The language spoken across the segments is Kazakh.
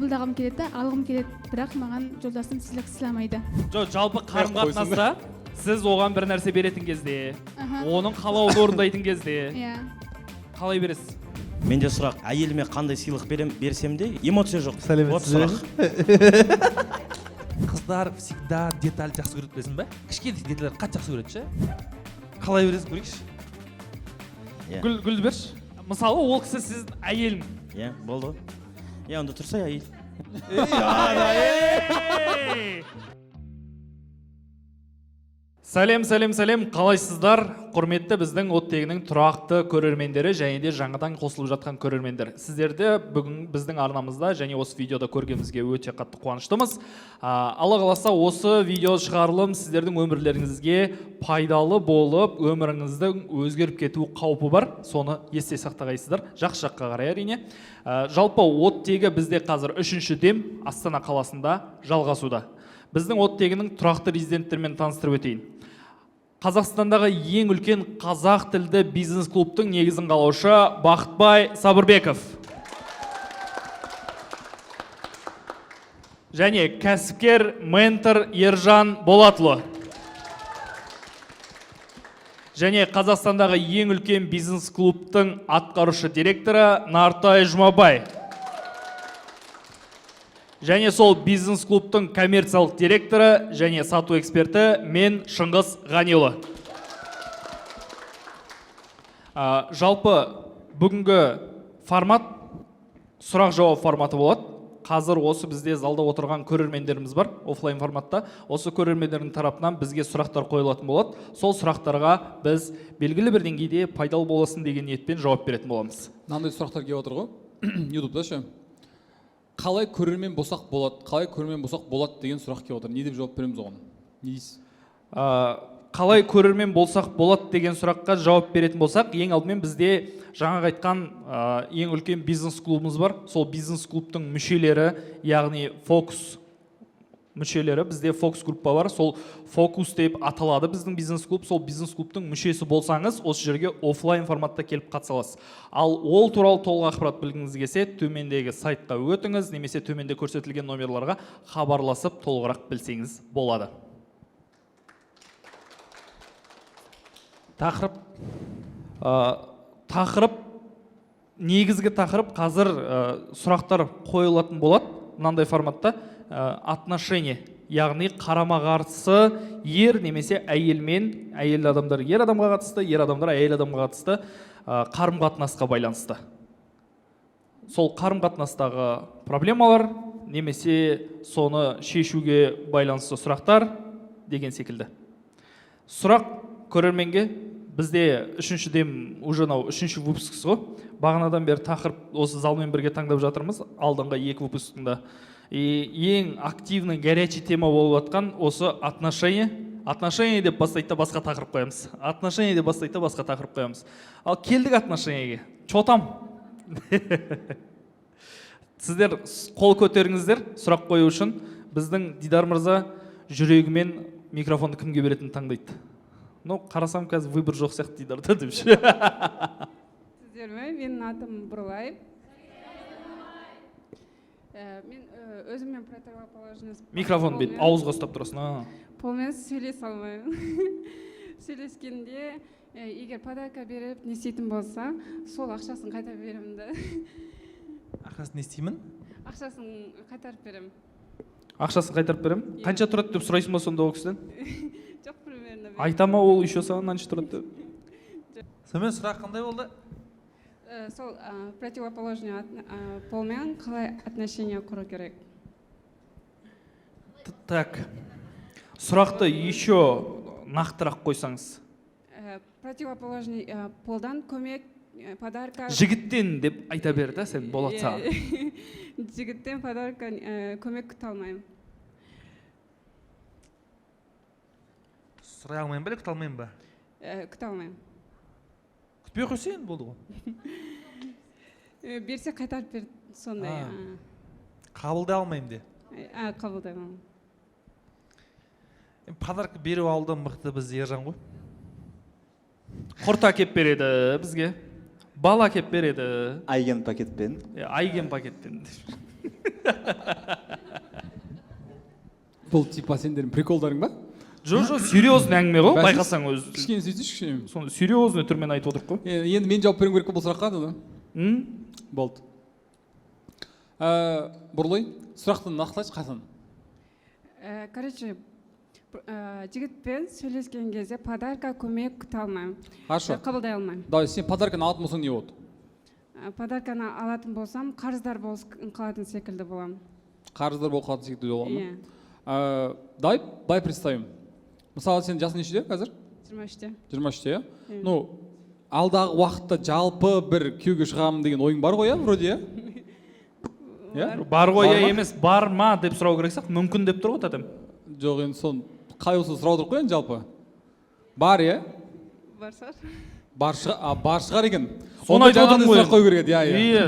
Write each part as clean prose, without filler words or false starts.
қабылдағым келеді, алғым келеді, бірақ маған жолдасым сыйламайды. Жоқ, жалпы қарым-қатынаста сіз оған бір нәрсе беретін кезде, оның қалауын орындайтын кезде қалай бересіз? Менде сұрақ, әйеліме қандай сыйлық берсем де эмоция жоқ. Сәлеметсіз бе? Қыздар всегда деталь жақсы көреді, білесің бе? Кішкентай деталь қатты жақсы көреді ше. Қалай бересің көрейікші? Гүлді берші. Мысалы, ол кісі сіздің әйелің. Иә, болды ғой. Иә, онда тұрса әйел. Сәлем, қалайсыздар? Құрметті біздің оттегінің тұрақты көрермендері және де жаңадан қосылып жатқан көрермендер. Сіздерді бүгін біздің арнамызда және осы видеода көргенімізге өте қатты қуаныштымыз. Алла қаласа осы видео шығарылым сіздердің өмірлеріңізге пайдалы болып, өміріңіздің өзгеріп кету қаупі бар. Соны есте сақтағайсыздар. Жақсы жаққа қарай әрине. Жалпы оттегі бізде қазір 3-ші дем Астана қаласында жалғасуда. Біздің оттегінің тұрақты резиденттермен таныстырып өтейін. Қазақстандағы ең үлкен қазақ тілді бизнес-клубтың негізін қалаушы Бақытбай Сабырбеков. Және кәсіпкер ментор Ержан Болатұлы. Және Қазақстандағы ең үлкен бизнес-клубтың атқарушы директоры Нартай Жұмабай. Және сол бизнес-клубтың коммерциялық директоры және сату эксперті мен Шыңғыс Ғанилы. Жалпы бүгінгі формат сұрақ-жауап форматы болады. Қазір осы бізде залда отырған көрермендеріміз бар, офлайн форматта. Осы көрермендердің тарапынан бізге сұрақтар қойылатын болады. Сол сұрақтарға біз белгілі бір деңгейде пайдалы боласын деген ниетпен жауап беретін боламыз. Мынандай сұрақтар келіп отыр ғой. YouTube-да ше. Қалай көрермен болсақ болады деген сұрақ келіп отыр. Не деп жауап береміз оған? Не дейсіз? Қалай көрермен болсақ болады деген сұраққа жауап беретін болсақ, ең алдымен бізде жаңа айтқан ең үлкен бизнес-клубымыз бар. Сол бизнес-клубтың мүшелері, яғни фокус мүшелері, бізде фокус группа бар. Сол фокус деп аталады біздің бизнес-клуб. Сол бизнес-клубтың мүшесі болсаңыз, осы жерге офлайн форматта келіп қатыса аласыз. Ал ол туралы толық ақпарат білгіңіз келсе, төмендегі сайтқа өтіңіз, немесе төменде көрсетілген номерларға хабарласып толығырақ білсеңіз болады. Негізгі тақырып қазір сұрақтар қойылатын болады мынандай форматта. Отношение, яғни қарама-қарсы ер немесе әйелмен, әйел адамдар ер адамға қатысты, ер адамдар әйел адамға қатысты қарым-қатынасқа байланысты. Сол қарым-қатынастағы проблемалар немесе соны шешуге байланысты сұрақтар деген секілді. Сұрақ көрерменге бізде 3-ші дем уже 3-ші выпускысы ғой. Бағанадан бері тақырып осы залмен бірге таңдап жатырмыз, алдыңғы 2 выпускында. Ең активный, горячий тема болып атқан осы отношение. Отношение деп бастайды да басқа тақырып қоямыз. Отношение деп бастайды да басқа тақырып қоямыз. Ал келдік отношениеге. Чотам. Сіздер қол көтеріңіздер сұрақ қою үшін. Біздің Дидар мырза жүрегімен микрофонды кімге беретінін таңдайды. Қарасам қазір выбор жоқ сияқты Дидарда деп ше. Сіздер ме? Менің атым Бұрлай. Мен өзіммен противоположность... Микрофон бет, ауызға ұстап тұрасың. Полмен сөйлесе алмаймын. Сөйлескенде, егер подарка беріп, не істейтін болса, сол ақшасын қайтарып беремін да. Ақшасын не істеймін? Ақшасын қайтарып беремін. Ақшасын қайтарып беремін? Қанша тұрады деп сұрайсың ба сонда ол кісіден? Жоқ, примерно. Айтама ол еще саған қанша тұрады деп. Сонымен сұрақ қандай болды? Сол противоположный полмен қалай отношения құру керек? Так, сұрақты еще нақтырақ қойсаңыз. Противоположный полдан көмек, подарка... Жігіттен деп айта бер да сен, болады саған. Жігіттен подарка көмек күте алмаймын. Сұрай алмаймын ба, күте алмаймын ба? Күте алмаймын. Күтпей қойсаң болды ғой. Берсе қайтарып бер, сондай. Қабылдай алмаймын де. Қабылдай алмаймын. Подарка беру алды мықты біз Ержан ғой. Құрт әкеп береді бізге. Бал әкеп береді. Айген пакетпен. Айген пакетпен. бұл типа сендердің приколдарың ба? жоқ серьезный әңгіме ғой, Бәсіз? байқасаң өзі. Кішкене сөйтсейші кішкене. Сонда серьезный түрмен айтып отырық қой. Енді мен жауап беруім керек па бұл сұраққа да? Болды. Бұрлай, сұрақты нақтылайшы қасан? Короче, жігітпен сөйлескен кезде подарка көмек күте алмаймын. Хорошо. Қабылдай алмаймын. Давай, сен подарканы алатын болсаң не болады? Подарканы алатын болсам, қарыздар болып қалатын секілді боламын. Қарыздар болып қалатын секілді боламын. Иә. Давай, былай представим. Мысалы, сен жасың нешеде қазір? 23-те. 23-те, иә? Ну, алдағы уақытта жалпы бір күйеуге шығамын деген ойың бар ғой, иә, вроде, иә? Бар ғой я емес, бар ма деп сұрау керек сияқты, мүмкін деп тұр ғой тәтем. Жоқ, енді сон қай осы сұрау тұрып қой енді жалпы. Бар, иә? Бар шығар. Бар шығар екен. Соны айтып отырмын ғой. Сұрақ қою керек еді, иә. Иә.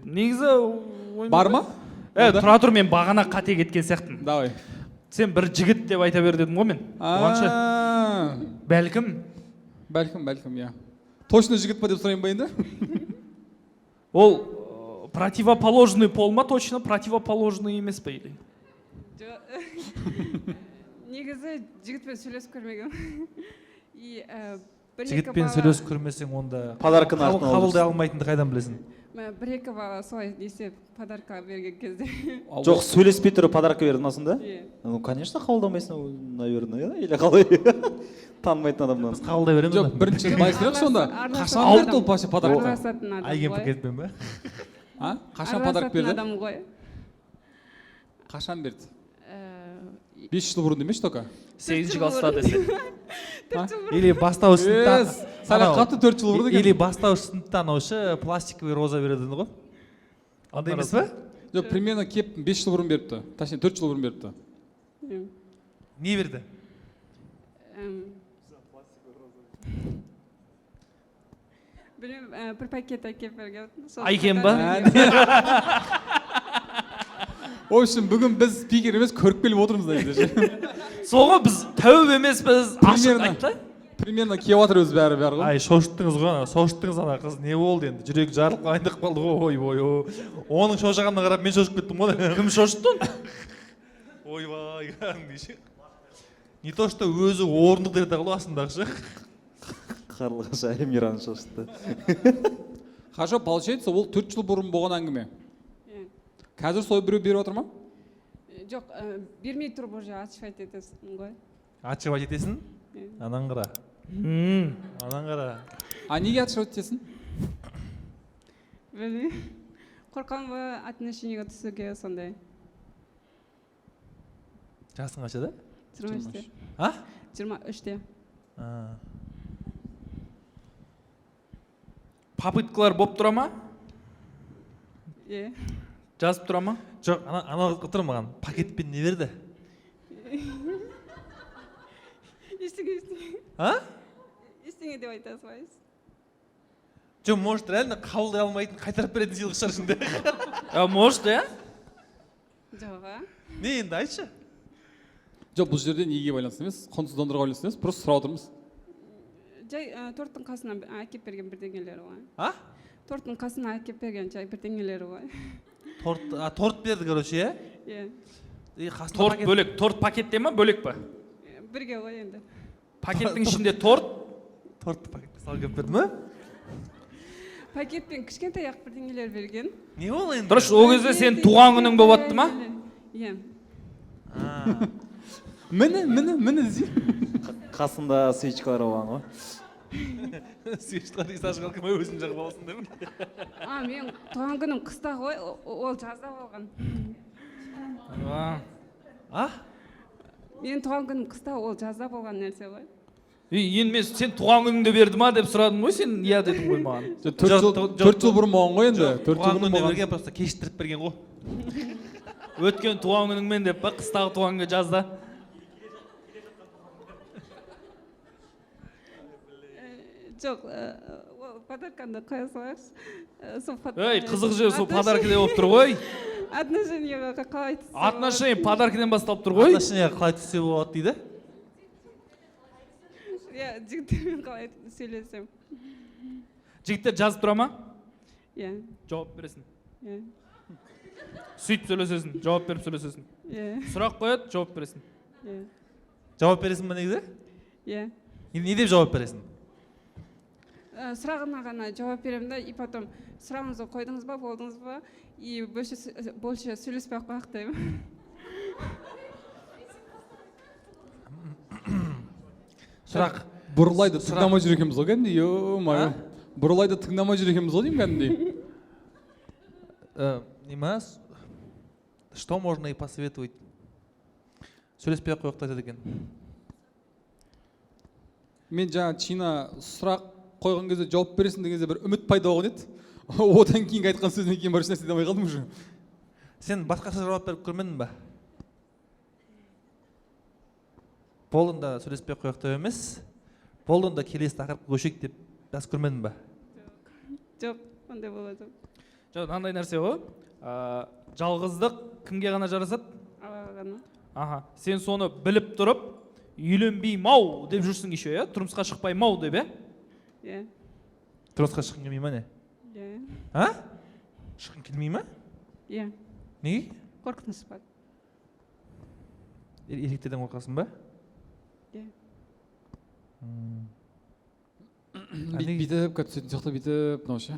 Негізі Бар ма? тұра тұр, мен бағана қате кеткен сияқтымын. Давай. Сен бір жігіт деп айта бер дедім ғой мен. Бұғанша. Бәлкім, иә. Точно жігіт па деп сұрайын ба енді? Ол противоположный пол ма, точно противоположный емес па или? Негізі жігітпен сөйлесіп көрмегенмін. Жігітпен сөйлесіп көрмесең онда Подарканы артына қабылдай алмайтынды қайдан білесің? Бір-екі бала солай десе подарка берген кезде. Жоқ, сөйлеспей тұрып подарка бердің сонда? Иә. Ну, конечно, қабылдамайсың, наверное, или қалай? Танымайтын адамнан. Біз қабылдай береміз. Жоқ, бірінші былай сұрақ сонда. Қашан Араласатын берді ол паша подарка? Араласатын адам Айген ғой. пакетпен ба? Қашан подарка берді? Араласатын адам ғой. Қашан берді? 5 жыл бұрын демеші тоқа? 8 класста десе. Или бастауыш сыныптан Сәлем қатты 4 жыл бұрын екен. или бастауыш сыныптан аушы пластиковый роза береді ғой. Андай емес па? Жоқ, примерно кеп 5 жыл бұрын беріпті. Точнее 4 жыл бұрын беріпті. Не берді? Білмеймін, бір пакет әкеп берген. Айкен ба? В общем, бүгін біз спикер емес көріп келіп отырмыз да. Соңы біз тәуіп емеспіз, ашық айтты. Примерно кеватыр өзі бәрі ғой. Ай, шошыттыңыз ғой, шошыттыңыз ана қыз не болды енді? Жүрегі жарылып айындық қалды ғой, ой. Оның шошығанына қарап мен шошып кеттім ғой. Кім шошытты? Ойбай, кәдімгідей. Не то что өзі орындық деді ғой астындағышы. Қарлығаш Эмираны шошытты. Хорошо, получается, ол 4 жыл бұрын болған әңгіме. Қазір сол біреу беріп отыр ма? Жоқ, бермей тұрып уже ашып айтесің ғой. Ашып айтесің? Анан қара. Анан қара. Неге ашып айтесің? Білмеймін. Қорқамын ба отношениеге түсуге сондай. Жасың қаншада? 23-те. 23-те. Попыткалар болып тұра ма? Иә. Жазып тұра ма? Жоқ, ана отыр маған пакетпен не берді? Ештеңе деп айта салайсыз. Жоқ, может, реально қабылдай алмайтын қайтарып беретін сыйлық шығар ішінде. Может, иә? Жоқ, Не енді айтшы? Жоқ, бұл жерде неге байланысты емес, құнсыздандыруға байланысты емес, просто сұрап отырмыз. Жай торттың қасынан әкеп берген бірдеңелері ғой. Торттың қасынан әкеп берген жай бірдеңелері ғой. Торт берді, короче, Иә. Торт бөлек, торт пакетте ма, бөлек па? Бірге ғой енді. Пакеттің ішінде торт? Тортты пакетке салып келіп берді ма? Пакетпен кішкентай ақ бірдеңелер берген. Не ол енді? Дұрыс, ол кезде сен туған күнің болып атты ма? Иә. Міне десе. Қасында свечкалар болған ғой. Свечкалар исашқан кім өзін жағып алсын деп. Мен туған күнім қыста ғой, ол жазда болған. Мен туған күнім қыста, ол жазда болған нәрсе ғой. Енді мен сен туған күніңде берді ма деп сұрадым ғой, сен иә дедің ғой маған. 4 жыл бұрын болған ғой енді. 4 жыл Туған бұрын күнде болған. берген, просто кештіріп берген ғой. Өткен туған күніңмен деп па, қыстағы туған күнге жазда. Жоқ, подарканы қоя салайықшы. Қызық жер, сол подаркіде болып тұр ғой. Отношениеға қалай түссе болады? Отношение подаркіден басталып тұр ғой. Отношениеға қалай түссе болады дейді? Иә, жігіттермен қалай сөйлесем. Жігіттер жазып тұра ма? Иә. Жауап бересің. Иә. сөйтіп сөйлесесің, жауап беріп сөйлесесің. иә Сұрақ қояды, жауап бересің. иә Жауап бересің ба негізі? иә Не деп жауап бересің? сұрағына ғана жауап беремін да, и потом сұрағыңызды қойдыңыз ба, болдыңыз ба, и больше сөйлеспей ақ қояйық деймін. Сұрақ. Бұрылайды тыңдамай жүр екенбіз ғой кәдімгідей, ё-мое. Бұрылайды тыңдамай жүр екенбіз ғой деймін кәдімгідей. Что можно и посоветовать? Сөйлеспей ақ қояйық та екен. Мен жаңа Чина сұрақ қойған кезде жауап бересің деген кезде бір үміт пайда болған еді. Одан кейінгі айтқан сөзінен кейін бар ешнәрсе демей қалдым уже. Сен басқаша жауап беріп көрмедің ба? Болында сөйлеспей ақ қояйық деп емес, болында келесі тақырыпқа көшейік деп бас көрмедің ба? Жоқ, ондай болады. Жоқ, мынандай нәрсе ғой. Жалғыздық кімге ғана жарасады? Аллаға ғана. Аха, сен соны біліп тұрып, үйленбеймін-ау деп жүрсің еще, иә? Тұрмысқа шықпаймын-ау деп, иә? Иә. Тұрмысқа шыққың келмей ма не? Иә. А? Шыққың келмей ма? Иә. Неге? Қорқыныш бар. Еркектерден қорқасың ба? Иә. Бүйтіп, сөйтіп жақта бүйтіп, мынау ше.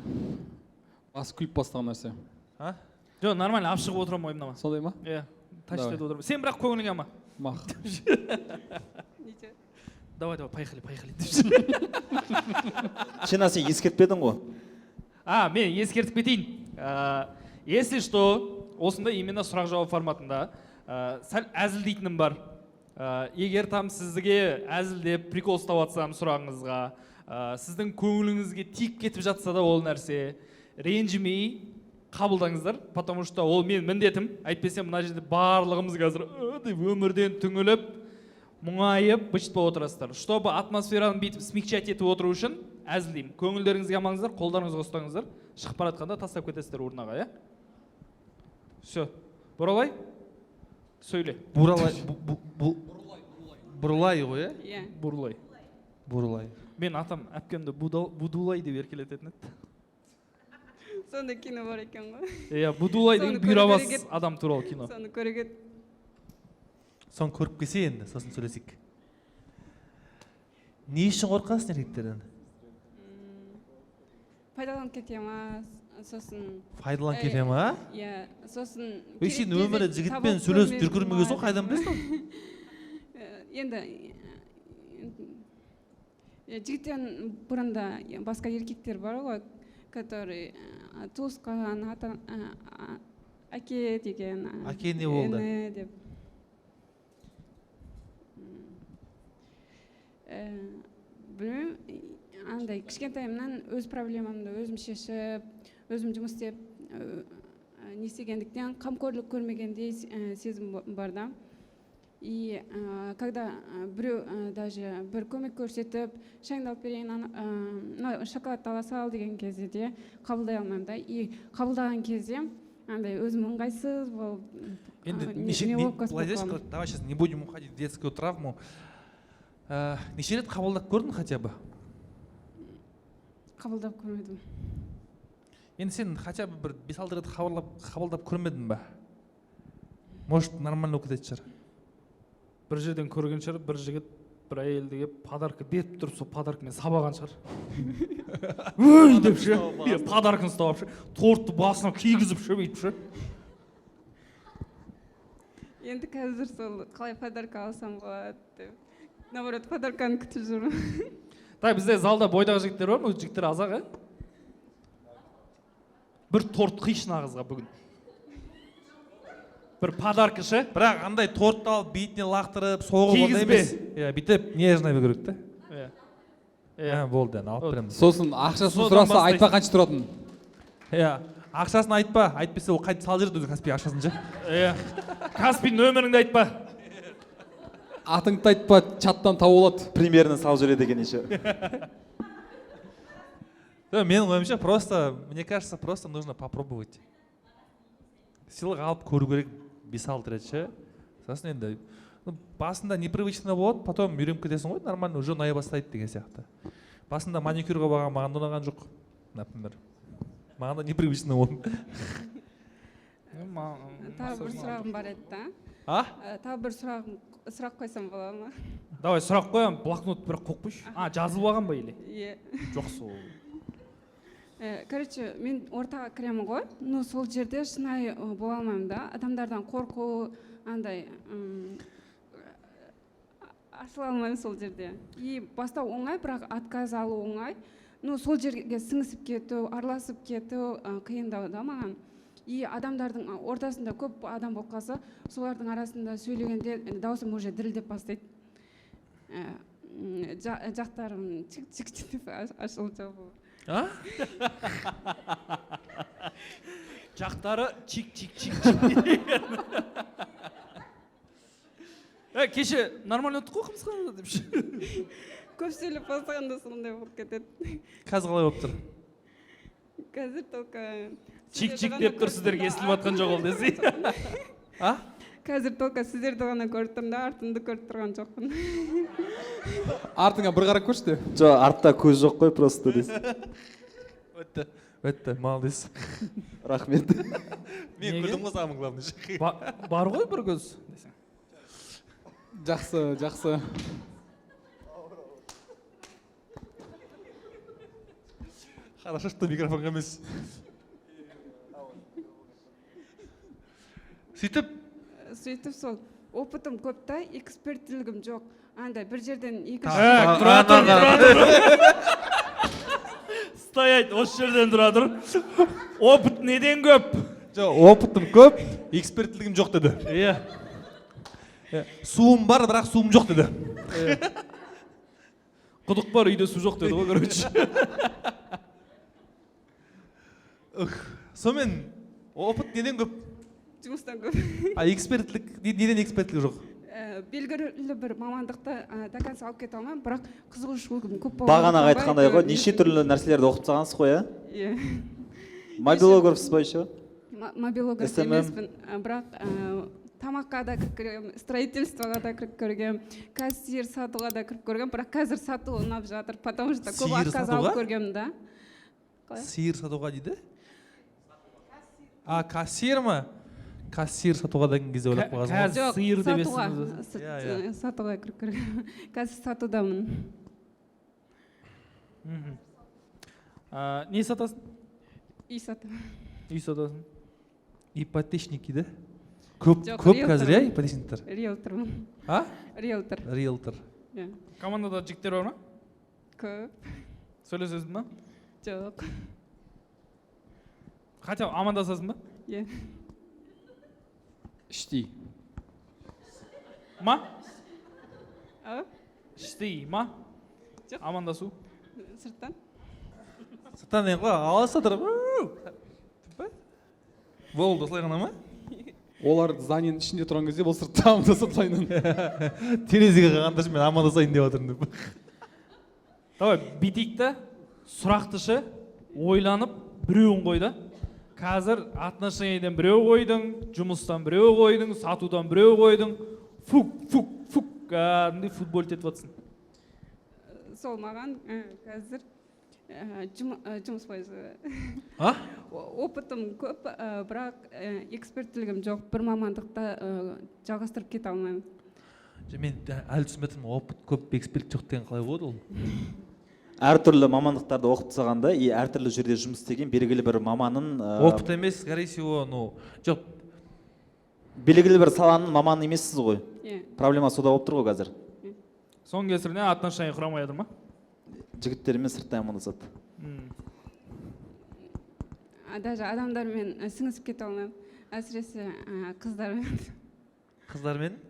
Басы күліп бастаған нәрсе. А? Жоқ, нормально, алып шығып отырамын ойымнан ма? Солай ма? Иә, тащит етіп отырамын. Сен бірақ көңіліңе ма? Мақ. Нече? Давай, поехали. Чина, сен ескертпедің ғой. Мен ескертіп кетейін. Если что, осында именно сұрақ-жауап форматында сәл әзілдейтінім бар. Егер там сізге әзілдеп, прикол ұстап атсам сұрағыңызға, сіздің көңіліңізге тиіп кетіп жатса да ол нәрсе, ренжімей қабылдаңыздар, потому что ол мен міндетім. Әйтпесе мына жерде барлығымыз қазір өмірден түңіліп, мұңайып, быт болып отырасыздар. Чтобы атмосфераны бүйтіп смягчать етіп отыру үшін әзілдеймін. Көңілдеріңізге амаңыздар, қолдарыңызға ұстаңыздар. Шығып бара жатқанда тастап кетесіздер орнаға, иә? Все. Бұралай. Сөйле. Бұрылай ғой, иә? Иә. Бұралай. Бұрылай. Мен атам әпкемді Будулай деп еркелететін еді. Сонда кино бар екен ғой. Иә, Будулай деген бұйрабас адам туралы кино. Соны көрегет. Соны көріп келсе енді, сосын сөйлесейік. Не үшін қорқасың еркектерден? Пайдаланып кете ма, сосын... Пайдаланып кете ма? Иә, сосын... Сен өмірі жігітпен сөйлесіп жүргізбегенсің, қайдан білесің? Енді жігіттен бұрында басқа еркектер бар ғой, который туысқан, әке деген, Әке не болды? іні деп. Білмеймін, андай кішкентайымнан өз проблемамды өзім шешіп, өзім жұмыс істеп не істегендіктен қамқорлық көрмегендей сезім бар да. И когда біреу даже бір көмек көрсетіп, шайыңды алып берейін, шоколад ала сал деген кезде де қабылдай алмаймын да. И қабылдаған кезде андай өзім ыңғайсыз болып, давай сейчас не будем уходить в детскую травму. Неше рет қабылдап көрдің хотя бы? Қабылдап көрмедім. Енді сен хотя бы бір 5-6 рет қабылдап көрмедің ба? Может, нормально өкітетін шығар. Бір жерден көрген шығар, бір жігіт бір әйелді келіп подарка беріп тұрып, сол подаркамен сабаған шығар. Өй деп ше, подарканы ұстап ше, тортты басына кигізіп ше, бүйтіп ше. Енді қазір сол қалай подарка алсам болады деп. Наоборот, подарканы күтіп жүрмін. Так, бізде залда бойдағы жігіттер бар ма? Жігіттер азақ, бір торт қишы нағызға бүгін. Бір подарка ше. Бірақ андай тортты алып бетіне лақтырып, соғып ондай емес. Бүйтіп нежный болу керек та. Болды, алып береміз. Сосын ақшасын сұраса айтпа қанша тұратын. Ақшасын айтпа, айтпесе ол қайтып сал жерді өзі Каспий ақшасын ше. Каспий нөміріңді айтпа. Атыңды айтпа, чаттан тауып алады. Примерно сал жүреді екен еше. Менің ойымша просто, мне кажется, просто нужно попробовать. Сыйлық алып көру керек 5-6 рет ше. Сосын енді басында непривычно болады, потом үйреніп кетесің ғой, нормально уже ұнай бастайды деген сияқты. Басында маникюрға барған, маған ұнаған жоқ, например. Маған да непривычно болды. тағы бір сұрағым бар еді да. Тағы бір сұрақ қойсам бола ма? Давай сұрақ қоямын, блокнот бір қойып қойшы. Жазылып алған ба или? Иә. Жоқ сол. Короче, мен ортаға кіремін ғой. Ну, сол жерде шынайы бола алмаймын да. Адамдардан қорқу, андай ашыла алмаймын сол жерде. И бастау оңай, бірақ отказ алу оңай. Ну, сол жерге сіңісіп кету, араласып кету қиындау да маған. И адамдардың ортасында көп адам болып қалса, солардың арасында сөйлегенде даусым уже дірілдеп бастайды. Жақтарым чик-чик деп ашылып жабу. Жақтары чик-чик-чик. Кеше нормально өттік қой қымысқа деп ше. Көп сөйлеп бастағанда сондай болып кетеді. Қазір қалай болып тұр? Қазір только Чик-чик деп тұр, сіздерге естіліп жатқан жоқ ол десей. Қазір только сіздерді ғана көріп тұрмын да, артымды көріп тұрған жоқпын. Артыңа бір қарап көрші де. Жоқ, артта көз жоқ қой просто десін. Өтті, молодец. Рахмет. Мен көрдім ғой самый главный. Бар ғой бір көз десең. Жақсы. Хорошо, что микрофонға емес. Сөйтіп сол, опытым көп та, эксперттілігім жоқ. Андай, бір жерден Тұра тұр. Стоять, осы жерден тұра тұр. Опыт неден көп? Жоқ, опытым көп, эксперттілігім жоқ деді. Иә. Суым бар, бірақ суым жоқ деді. Құдық бар, үйде су жоқ деді ғой, короче. Сонымен, опыт неден көп? жұмыстан көп. Экспертлік, неден экспертлік жоқ? Белгілі бір мамандықты до конца алып кете алмаймын, бірақ қызығушылығым көп болды. Бағана айтқандай ғой, неше түрлі нәрселерді оқып тастағансыз ғой, иә? Мобилографсыз ба еще? Мобилограф емеспін, бірақ тамаққа да кіріп көргем, строительствоға да кіріп көргем, кассир сатуға да кіріп көргем, бірақ қазір сату ұнап жатыр, потому что көп отказ алып көргем да. Сиыр сатуға дейді? Кассир ма? Кассир сатуға деген кезде ойлап қойғансың ғой? Қазір сиыр демесің. Сатуға кіріп көргем, қазір сатудамын. Не сатасың? Үй сатамын. Үй сатасың. Ипотечник дейді? Көп қазір, иә, ипотечниктер? Риэлтормын. Риэлтор. Риэлтор. Командада жігіттер бар ма? Көп. Сөйлесесің ба? Жоқ. Хотя амандасасың ба? Иә. Іштей. Ма? Іштей, ма? Жоқ. Амандасу? Сырттан? Сырттан ең ғой, аласа тұрып. Болды, осылай ғана ма? Олар зданиенің ішінде тұрған кезде бұл сыртта амандасып тайынан. Терезеге қағанда мен амандасайын деп отырмын деп. Давай, бүйтейік та, сұрақты ше, ойланып, біреуін қойды. Қазір отношениеден біреу қойдың, жұмыстан біреу қойдың, сатудан біреу қойдың. Фук, кәдімгідей футбол тетіп жатсың. Сол маған қазір жұмыс бойынша. Опытым көп, бірақ эксперттілігім жоқ. Бір мамандықта жалғастырып кете алмаймын. Мен әлі түсінбедім, опыт көп, эксперт жоқ деген қалай болады ол? Әртүрлі мамандықтарды оқып тастағанда, әртүрлі жерде жұмыс істеген белгілі бір маманын... Опыт емес, скорее всего, жоқ. Белгілі бір саланың маманы емессіз ғой. Проблема сода болып тұр ғой қазір. Соның кесірінен отношение құрамай жатыр ма? Жігіттермен сырттай амандасады. Даже адамдармен сіңісіп кете алмаймын. Әсіресе қыздармен. Қыздармен?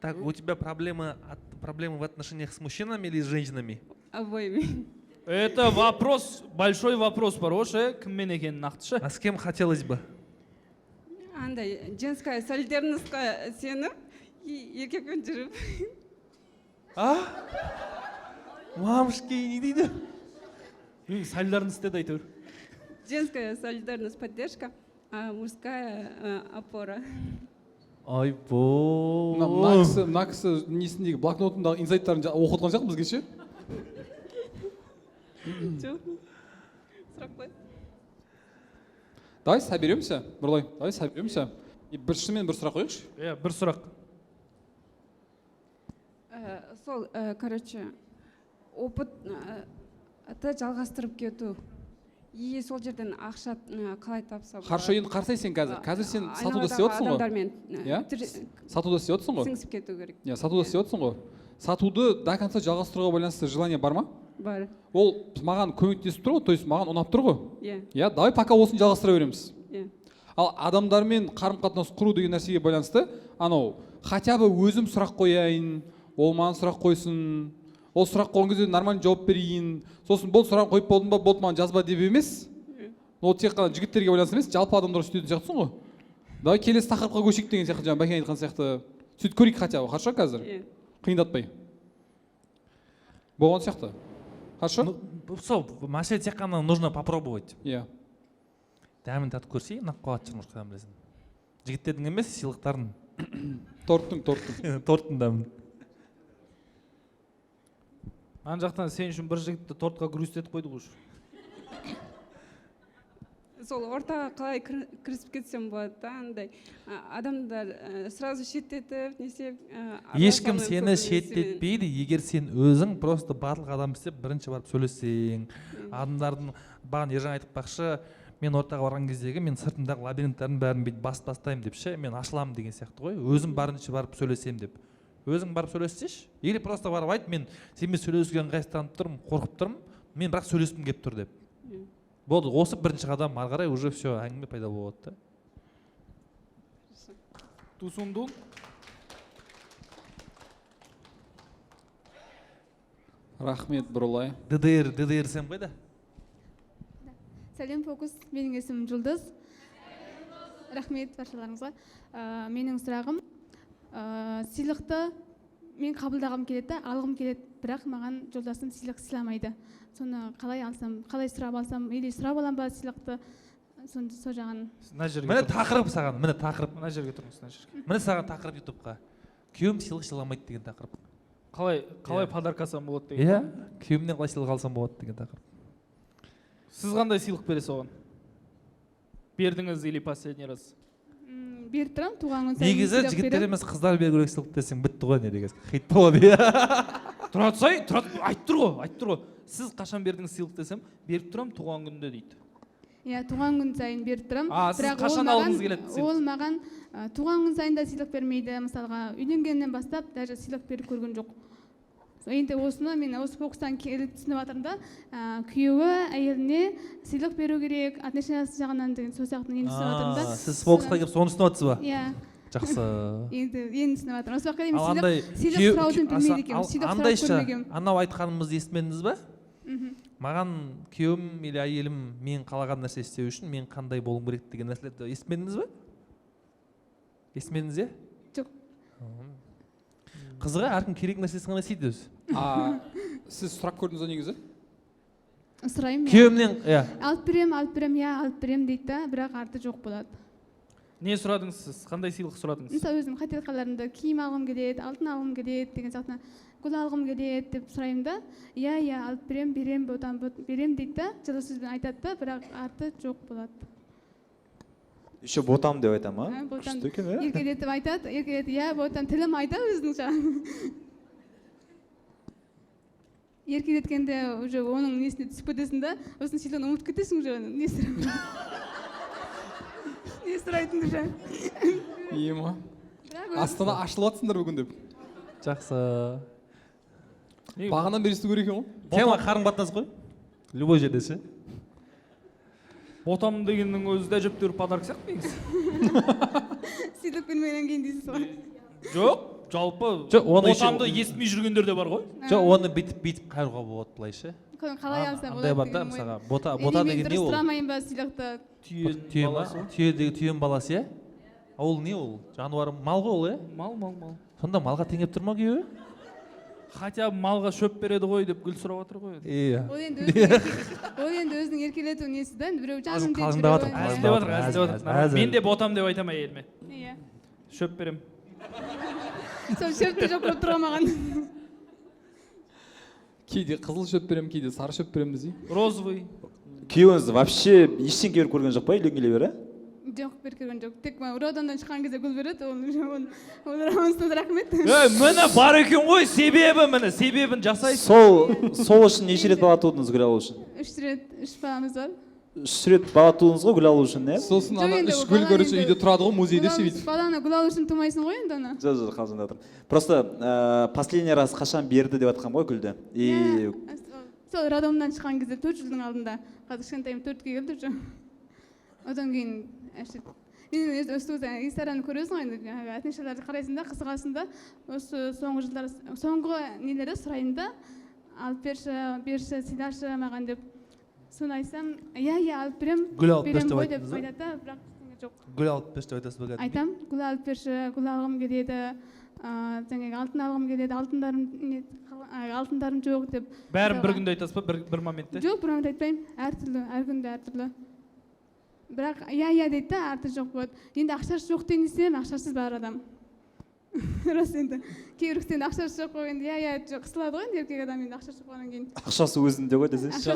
Так, у тебя проблемы в отношениях с мужчинами или с женщинами? Обоими. Это вопрос, большой вопрос, хороший. Кіммен екенін нақты ше? А с кем хотелось бы? Андай, женская солидарностьқа сеніп, еркекпен жүріп. Мамышки, не дейді? Солидарность деді әйтеуір. Женская солидарность, поддержка, а мужская опора. Айбол. Мына кісі несіндегі блокнотындағы инсайттарын оқытқан сияқты бізге ше? Жоқ. Сұрақ қой. давай соберемся Нұрлай, давай соберемся и шынымен бір сұрақ қояйықшы. иә бір сұрақ. сол короче опытты жалғастырып кету и сол жерден ақша қалай тапса болады? Хорошо, енді қарасай сен қазір сен сатуда істеп отырсың ғой. адамдармен Сатуда істеп отырсың ғой. сіңісіп кету керек. Иә, сатуда істеп отырсың ғой. Сатуды до конца жалғастыруға байланысты желание бар ма? Бар. Ол маған көмектесіп тұр ғой, то есть маған ұнап тұр ғой. Иә. Иә, давай пока осыны жалғастыра береміз. Иә. Ал адамдармен қарым-қатынас құру деген нәрсеге байланысты, анау хотя бы өзім сұрақ қояйын, ол маған сұрақ қойсын, ол сұрақ қойған кезде нормально жауап берейін, сосын бұл сұрақ қойып болдым ба, болды маған жазба деп емес. Ол тек қана жігіттерге байланысты емес, жалпы адамдар сөйтетін сияқтысың ғой. Давай келесі тақырыпқа көшейік деген сияқты, жаңа Бәкен айтқан сияқты. Сөйтіп көрейік хотя бы, хорошо қазір? Қиындатпай. Болған сияқты. Хорошо? Сол мәселе тек қана нужно попробовать. Иә. Дәмін татып көрсей, ұнап қалады жұмыс қадан білесің. Жігіттердің емес, сыйлықтардың. Торттың. Торттың дәмін. ана жақтан сен үшін бір жігітті тортқа грустетіп қойды ғой. Сол ортаға қалай кірісіп кетсем болады да, андай адамдар сразу шеттетіп несеп. Ешкім сені шеттетпейді, егер сен өзің просто барлық адам істеп бірінші барып сөйлессең. Адамдардың баған ержан айтып бақшы, мен ортаға барған кездегі мен сыртымдағы лабиринттардың бәрін бүйтіп бастаймын деп ше, мен ашыламын деген сияқты ғой. Өзім барынша барып сөйлесем деп. Өзің барып сөйлессеш, или просто барып айт, мен сенімен сөйлесуге ыңғайсызданып тұрмын, қорқып тұрмын, мен бірақ сөйлескім келіп тұр деп. Болды, осы бірінші қадам, ары қарай уже все әңгіме пайда болады да. Тусундун. Рахмет, Нұрлай. ДДР сен ғой да? Сәлем фокус, менің есімім Жұлдыз. Рахмет баршаларыңызға. Менің сұрағым, сыйлықты мен қабылдағым келеді, алғым келеді, бірақ маған жолдасым сыйлық сыйламайды. Соны қалай алсам, қалай сұрап алсам, или сұрап алам ба сыйлықты, сол жағын. Міне тақырып саған, міне тақырып. Мына жерге тұрыңыз, мына жерге. Міне саған тақырып ютубқа. Күйеуім сыйлық сыйламайды деген тақырып. Қалай подарка алсам болады деген. Иә, күйеуімнен қалай сыйлық алсам болады деген тақырып. Сіз қандай сыйлық бересіз оған? Бердіңіз или последний раз? Беріп тұрам, туған күн сайын. Негізі жігіттер емес қыздар беру керек сыйлық десең бітті ғой, не деген хит болады. Айтып тұр ғой. Сіз қашан бердіңіз сыйлық десем, беріп тұрам туған күнде дейді. Иә, туған күн сайын беріп тұрам. Сіз қашан алғыңыз келеді сыйлық? Ол маған туған күн сайын да сыйлық бермейді. Мысалға, үйленгеннен бастап даже сыйлық беріп көрген жоқ. Енді осыны мен осы фокустан келіп түсініп жатырмын да, күйеуі әйеліне сыйлық беру керек, отношениясы жағынан деген сол сияқты енді түсініп жатырмын да. Сіз фокусқа келіп соны түсініп жатсыз ба? Иә. Жақсы. Енді түсініп жатырмын. Осы уақытқа дейін сыйлық сұраудың білмейді екенмін. Сыйлық сұрап көрмегенмін. Анау айтқанымызды естімедіңіз ба? Маған күйеуім или әйелім мен қалаған нәрсе істеу үшін мен қандай болуым керек деген нәрселерді естімедіңіз ба? Естімедіңіз иә? Жоқ. Қызға әркім керек нәрсесін ғана істейді өзі. Сіз сұрақ көрдіңіз ба негізі? Сұраймын. Күйеуімнен, иә. Алып берем дейді да, бірақ арты жоқ болады. Не сұрадыңыз сіз? Қандай сыйлық сұрадыңыз? Мысалы өзім қателікқаларымды киім алғым келеді, алтын алғым келеді деген сияқты, гүл алғым келеді деп сұраймын да. Иә, алып берем дейді да, жылы сөзбен айтады да, бірақ арты жоқ болады. Еще ботам деп айтам, а? Күшті екен, иә? Еркелетіп айтады, иә, ботам тілім айтады өзінің жағын. Еркелеткенде уже оның несіне түсіп кетесің да, осының сыйлығын ұмытып кетесің уже, не сұрайтынды жа. Ема. Астана ашылып жатсыңдар бүгін деп. Жақсы. Бағанан бері есту керек екен ғой. Тема қарым қатынас қой. Любой жерде ше. Ботам дегеннің өзі де әжептәуір подарка сияқты негізі. Сыйлық бермегеннен кейін дейсіз ғой. Жоқ, жалпы ботамды естімей жүргендер де бар ғой. Жоқ, оны бүйтіп қайыруға болады былайша. Қалай алса болады. Андай бар да, мысалға, бота деген не ол? Мен сұрамайын ба сыйлықты? Түйен баласы, иә? Ол не ол? Жануар, мал ғой ол, иә? Мал. Сонда малға теңеп тұр ма күйеуі? Хотя малға шөп береді ғой деп гүл сұрап жатыр ғой. Иә. Ол енді өзінің еркелету несі да, біреу жаным деп әзілдеп. Мен де ботам деп айтам әйеліме. Иә. Шөп берем. Сол шөпті жоқ көріп тұра маған. Кейде қызыл шөп берем, кейде сары шөп берем десей. Розовый. күйеуіңіз вообще ештеңке беріп көрген жоқ па үйленгеле бері? жоқ беріп көрген жоқ, тек роддомнан шыққан кезде гүл береді, онсыз рахмет. Міне бар екен ғой себебі, міне себебін жасайсыз. Сол үшін неше рет бала тудыңыз гүл алу үшін? 3 рет 3 баламыз бар. 3 рет бала тудыңыз ғой гүл алу үшін, иә? сосын Жоқ, ана енді 3 ол гүл баланы көрсе енді үйде тұрады ғой музейде ше бүйтіп. Баланы гүл алу үшін тумайсың ғой енді ана. Жоқ, қалжыңдап тұрмын. Просто последний раз қашан берді деп жатқам ғой гүлді. И Сол роддомнан шыққан кезде 4 жылдың алдында, қазір кішкентайым 4-ке келді уже. Одан кейін мен өзің инстаграмды көресің ғой енді отмечаларды қарайсың да, қызығасың да, осы соңғы жылдар соңғы нелері сұрайын да, алып берші, сыйлашы маған деп. Соны айтсам, иә алып берем, Гүл алып берші берем деп ғой деп айттыңыз ба? айтады да, бірақ ештеңе жоқ. Гүл алып берші деп айтасыз ба кәдімгі? Айтам, гүл алып берші, гүл алғым келеді, жаңағы алтын алғым келеді, алтындарым жоқ деп. Бәрін бір күнде айтасыз ба, бір моментте? Жоқ, бір момент айтпаймын, әртүрлі, әр күнде әртүрлі. Бірақ иә дейді да, арты жоқ болады. Енді ақшасы жоқ дейін ақшасыз бар адам. Рас енді. Кейбір кісі енді ақшасы жоқ қой, енді иә қысылады ғой енді еркек адам енді ақшасы жоқ болғаннан кейін. ақшасы өзінде ғой десеңші.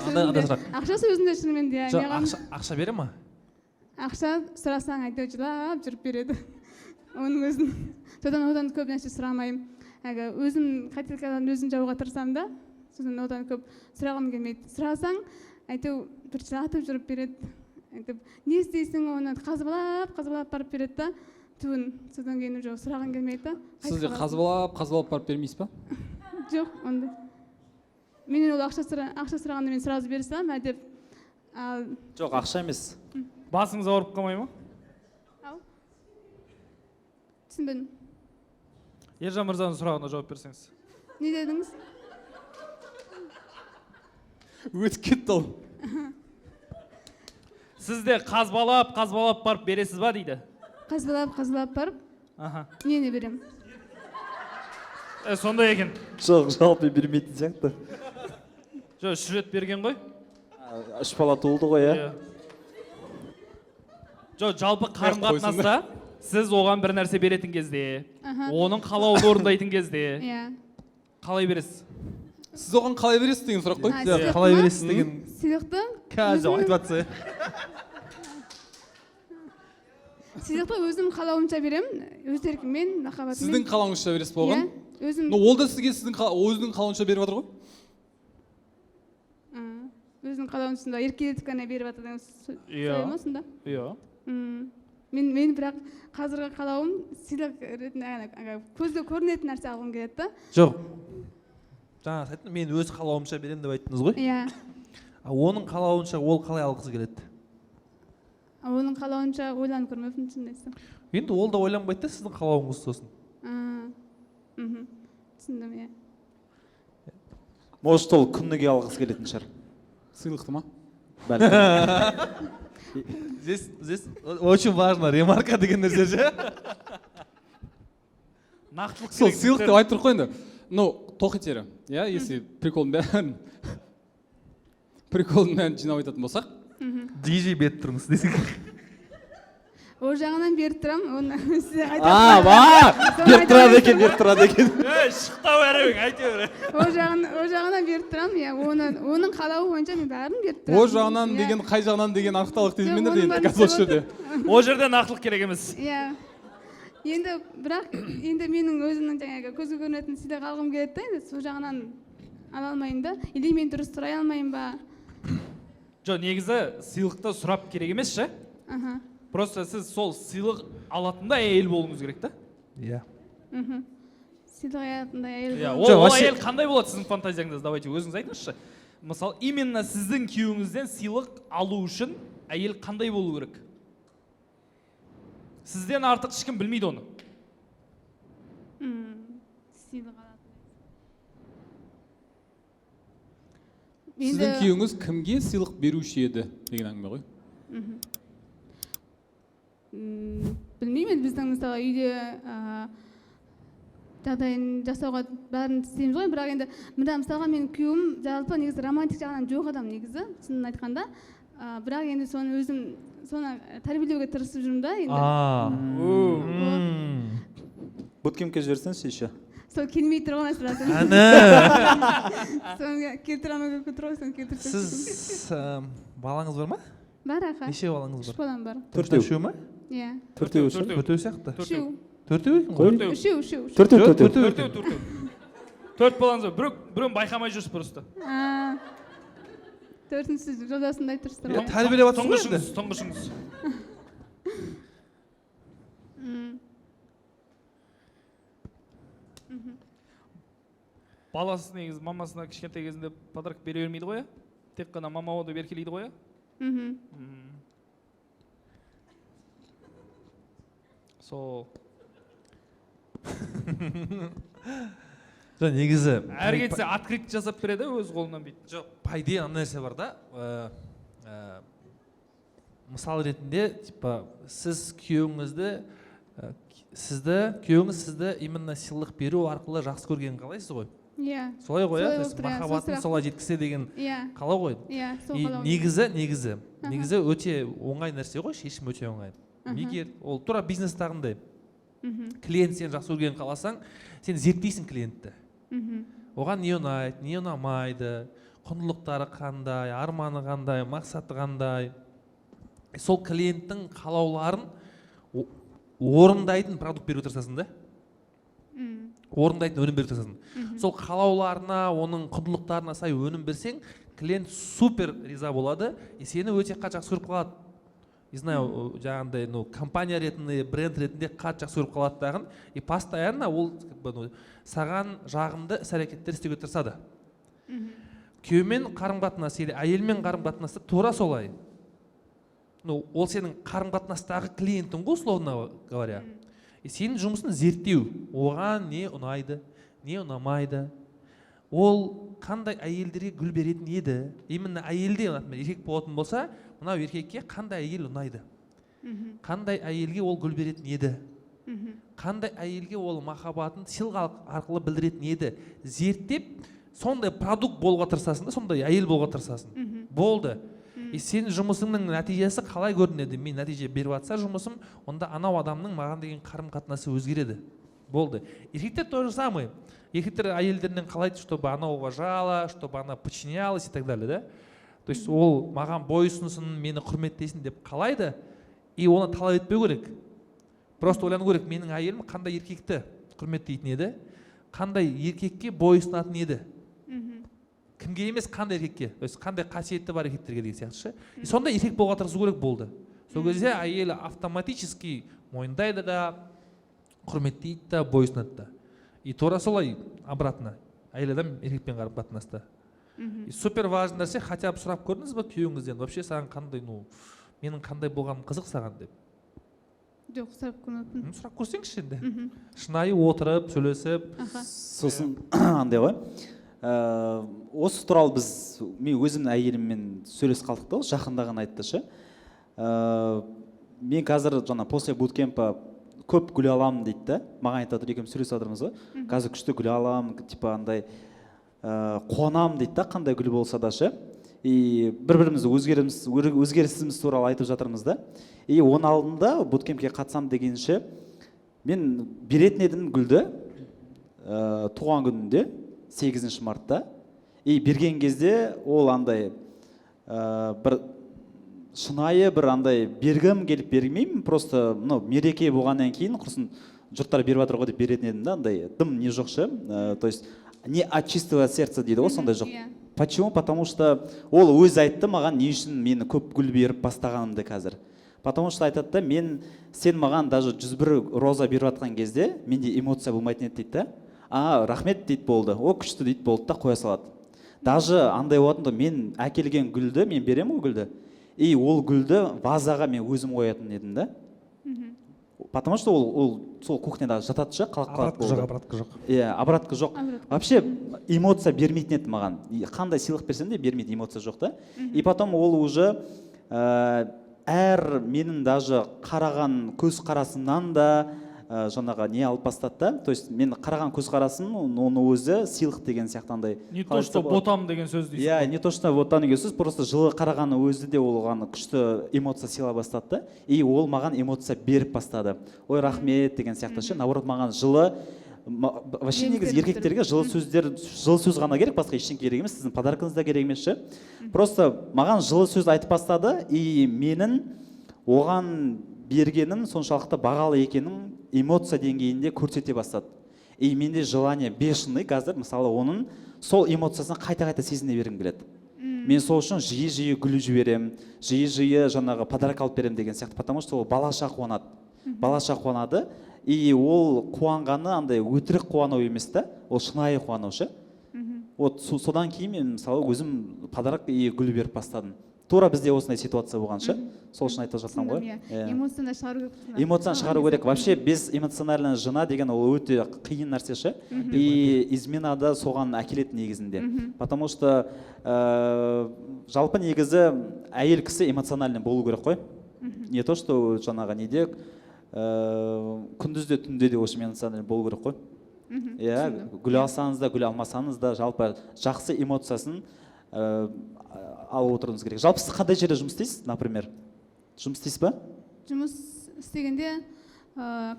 Ақшасы өзінде шынымен де. Ақша бере ма? Ақша сұрасаң әйтеуір жылап жүріп береді. Оның өзін. Одан көп нәрсе сұрамаймын. Өзім қателіктерімді өзім жабуға тырысамын да. Сосын одан көп сұрағым келмейді. Сұрасаң әйтеуір бір жылатып жүріп береді. Не істейсің, оны қазбалап барып береді да. Түбін содан кейін жоқ сұрағың келмейді да. Сіз де қазбалап барып бермейсіз ба? Жоқ, ондай. Менен ол ақша сұрағанда мен сразу бере саламын, әдеп. Жоқ, ақша емес. Басыңыз ауырып қалмай ма? Түсінбедім. Ержан мырзаның сұрағына жауап берсеңіз. Не дедіңіз? Өтіп кетті ол. Сіз де қазбалап барып бересіз ба дейді? Қазбалап барып, нені берем? Сондай екен. Жоқ, жалпы бермейтін сияқты. Жоқ, 3 рет берген ғой? 3 бала туылды ғой, иә? Жоқ, жалпы қарым-қатынаста сіз оған бір нәрсе беретін кезде, оның қалауын орындайтын кезде қалай бересіз? Сіз оған қалай бересіз деген сұрақ қой? Қалай бересіз деген Сыйлықты? қазір айтып жатса. Сыйлықты өзім қалауымша берем, өз еркіммен, махаббатыммен. Сіздің қалауыңызша бересіз ба оған? Өзім. Ол да сізге өзінің қалауынша беріп жатыр ғой? Өзінің қалауынша еркелетіп қана беріп жатыр. Сонда? Иә. Мен бірақ қазіргі қалауым сыйлық ретінде көзге көрінетін нәрсе алғым келеді да. Жоқ. Жаңа айттым, мен өз қалауымша берем деп айттыңыз ғой? Иә. Оның қалауынша ол қалай алғысы келеді? Оның қалауынша ойланып көрмеппін шынымды айтсам. Енді ол да ойланбайды да сіздің қалауыңыз сосын. Түсіндім, иә. Может, ол күніге алғысы келетін шығар. Сыйлықты ма? Здесь очень важно ремарка деген нәрсе же. Нақтылық Сол сыйлық деп айтып тұр ғой енді. Ну, тоқетері, иә, если приколдың бәрін жинап айтатын болсақ. DJ беріп тұрыңыз десең. Ол жағынан беріп тұрам, оны сізде беріп тұрады екен. Шықтау әрі әйтеуір. Ол жағынан беріп тұрам, оның қалауы бойынша мен бәрін беріп тұрам. Ол жағынан деген, қай жағынан деген анықталық деймендер дейді қазір осы жерде. Ол жерде нақтылық керек емес. Иә. Бірақ енді менің өзімнің жаңағы көзге көрінетін сыйлық алғым келеді да, енді сол жағынан ала алмайын да, или мен дұрыс сұрай алмайын ба? Жоқ, негізі сыйлықты сұрап керек емес ше? Просто сіз сол сыйлық алатында әйел болуыңыз керек та? Иә. Сыйлық алатында әйел болуыңыз. Ол әйел қандай болады сіздің фантазияңызда? Давайте өзіңіз айтыңызшы. Мысалы, именно сіздің күйеуіңізден сыйлық алу үшін әйел қандай болу керек? Сізден артық ешкім білмейді оны. Сыйлық алатын. Сіздің күйеуіңіз кімге сыйлық беруші еді деген әңгіме ғой? Білмеймін, біздің мысалы үйде жағдайын жасауға бәрін істейміз ғой, бірақ енді мысалға менің күйеуім жалпы негізі романтик жағынан жоқ адам негізі, шынын айтқанда, бірақ енді соны өзім тәрбиелеуге тырысып жүрмін да енді. Буткемпке жіберсеңізші еще. Сол келмей тұрған сұрасың. Әні! Соны келтіре алмай тұрған соны келтірсің. Сіз балаңыз бар ма? бар аха. Неше балаңыз 3 бар? балам бар. Төртеу. Үшеу ма? Иә. Төртеу ше? Төртеу сияқты. Үшеу. Төртеу екен Қой. ғой. Үшеу. Төртеу. Төрт балаңыз бар. Біреуін байқамай жүрсіз просто. Төртінші жолдасында айтырсыздар ғой. Тәрбиелеп жатырсыз ғой енді. Тұңғышыңыз. Баласы негізі мамасына кішкентай кезінде подарок бере бермейді ғой, тек қана мама о деп еркелейді ғой. Сол. Жоқ, негізі Әр кетсе открыть жасап береді өз қолынан бейді. жоқ, по идее андай нәрсе бар да. Мысал ретінде, типа, сіз күйеуіңіз сізді именно сыйлық беру арқылы жақсы көргенін қалайсыз ғой? Иә. Солай ғой, Солай иә? болып тұр, иә, Махаббатын сол солай жеткізе деген Иә. қалау ғой. Иә, сол И қалау. негізі өте оңай нәрсе ғой, шешім өте оңай. Егер ол тура бизнестағындай. Клиент сен жақсы көргенін қаласаң, сен зерттейсің клиентті. Оған не ұнайды, не ұнамайды, құндылықтары қандай, арманы қандай, мақсаты қандай. Сол клиенттің қалауларын орындайтын продукт беруге тырысасың да. Орындайтын өнім беруге тырысасың. Сол қалауларына, оның құндылықтарына сай өнім берсең, клиент супер риза болады, и сені өте қатты жақсы көріп қалады. Не знаю, жаңағындай, компания ретінде, бренд ретінде қатты жақсы көріп қалады дағын, и постоянно ол саған жағымды іс-әрекеттер істеуге тырысады. Күйеумен қарым-қатынас или әйелмен қарым-қатынаста тура солай. Ол сенің қарым-қатынастағы клиентің ғой, условно говоря. И сенің жұмысын зерттеу. Оған не ұнайды, не ұнамайды. Ол қандай әйелдерге гүл беретін еді. Именно әйелде, еркек болатын болса, мынау еркекке қандай әйел ұнайды. Қандай әйелге ол гүл беретін еді. Қандай әйелге ол махаббатын сыйлық арқылы білдіретін еді. Зерттеп, сондай продукт болуға тырысасың да, сондай әйел болуға тырысасың. Болды. И сенің жұмысыңның нәтижесі қалай көрінеді? Мен нәтиже беріп жатса жұмысым, онда анау адамның маған деген қарым-қатынасы өзгереді. Болды. Еркектер то же самое. Еркектер әйелдерінен қалайды, чтобы она уважала, чтобы она подчинялась и так далее, да? То есть ол маған бойұсынсын, мені құрметтесін деп қалайды, и оны талап етпеу керек. Просто ойлану керек, менің әйелім қандай еркекті құрметтейтін еді, қандай еркекке бойұсынатын еді. Кімге емес, қандай еркекке, то есть қандай қасиеті бар еркектерге деген сияқты ше. И сонда еркек болуға тырысу керек болды. Сол кезде әйел автоматически мойындайды да, құрметтейді да, бойұсынады да. И тура солай обратно. Әйел адам еркекпен қарым-қатынаста. И супер важный нәрсе, хотя бы сұрап көрдіңіз бе күйеуіңізден, вообще саған қандай, менің қандай болғаным қызық саған деп. Жоқ, сұрап көрмеппін. Сұрап көрсеңізші енді. Шынайы отырып, сөйлесіп. Сосын андай ғой. Осы туралы мен өзімнің әйеліммен сөйлесіп қалдық та, жақында ғана айтты ше. Мен қазір жаңа после буткемпа көп гүл аламын дейді да. Маған айтады, екеуміз сөйлесіп жатырмыз ғой. Қазір күшті гүл аламын, типа андай қуанамын дейді да, қандай гүл болса да ше. И бір-бірімізді өзгерісіміз туралы айтып жатырмыз да. И оның алдында буткемпке қатысам дегенше мен беретін едім гүлді туған күнінде 8 мартта. И берген кезде ол андай бір шынайы бір андай бергім келіп бергімеймін, просто мереке болғаннан кейін құрсын жұрттар беріп жатыр ғой деп беретін едім да, андай дым не жоқ ше. То есть не от чистого сердца дейді ғой, сондай жоқ. Почему? Потому что ол өзі айтты маған не үшін мені көп гүл беріп бастағанымды қазір. Потому что айтады да, сен маған даже 101 роза беріп жатқан кезде менде эмоция болмайтын еді дейді да. Рахмет дейді болды, о күшті дейді болды да, қоя салады. Даже андай болатын да, мен әкелген гүлді, мен беремін ғой гүлді. И ол гүлді вазаға мен өзім қоятын едім да. Потому что ол сол кухняда жатады ше, қалақ-қалақ болды. Обратка жоқ. Иә, обратка жоқ. Вообще эмоция бермейтін еді маған. Қандай сыйлық берсем де бермейді, эмоция жоқ та. И потом ол уже әр менің даже қараған көз қарасымнан да жаңаға не алып бастады да. То есть мен қараған көз қарасым, оны өзі сыйлық деген сияқтандай. Не то, что ботам деген сөз дейсіз. Иә, не то, что ботам деген сөз, просто жылы қарағаны өзі де оған күшті эмоция сыйла бастады да. И ол маған эмоция беріп бастады. Ой, рахмет деген сияқты ше. Наоборот, маған жылы вообще негізі еркектерге жылы сөз ғана керек, басқа ештеңе керек емес, сіздің подаркаңыз да керек емес ше. Просто маған жылы сөз айтып бастады, и менің оған бергенім соншалықты бағалы екенін эмоция деңгейінде көрсете бастады. И менде желание бешеный қазір, мысалы оның сол эмоциясын қайта-қайта сезіне бергім келеді. Мен сол үшін жиі-жиі гүл жіберем, жиі-жиі жаңағы подарок алып берем деген сияқты, потому что ол балаша қуанады. Балаша қуанады, и ол қуанғаны андай өтірік қуану емес та, ол шынайы қуану ше. Вот содан кейін мен мысалы өзім подарок и гүл беріп бастадым. Тура бізде осындай ситуация болған ше. Сол үшін айтып жатсам ғой. Эмоцияны шығару керек. Эмоцияны шығару керек. Вообще без эмоциональная жена деген ол өте қиын нәрсе ше. И измена да соған әкеледі негізінде. Потому что жалпы негізі әйел кісі эмоциональный болу керек қой. Не то что жаңағы неде күндізде түнде де осы эмоциональный болу керек қой. Иә, гүл алсаңыз да, гүл алмасаңыз да жалпы жақсы эмоциясын алып отыруыңыз керек. Жалпы сіз қандай жерде жұмыс істейсіз, например? Жұмыс істейсіз ба? Жұмыс істегенде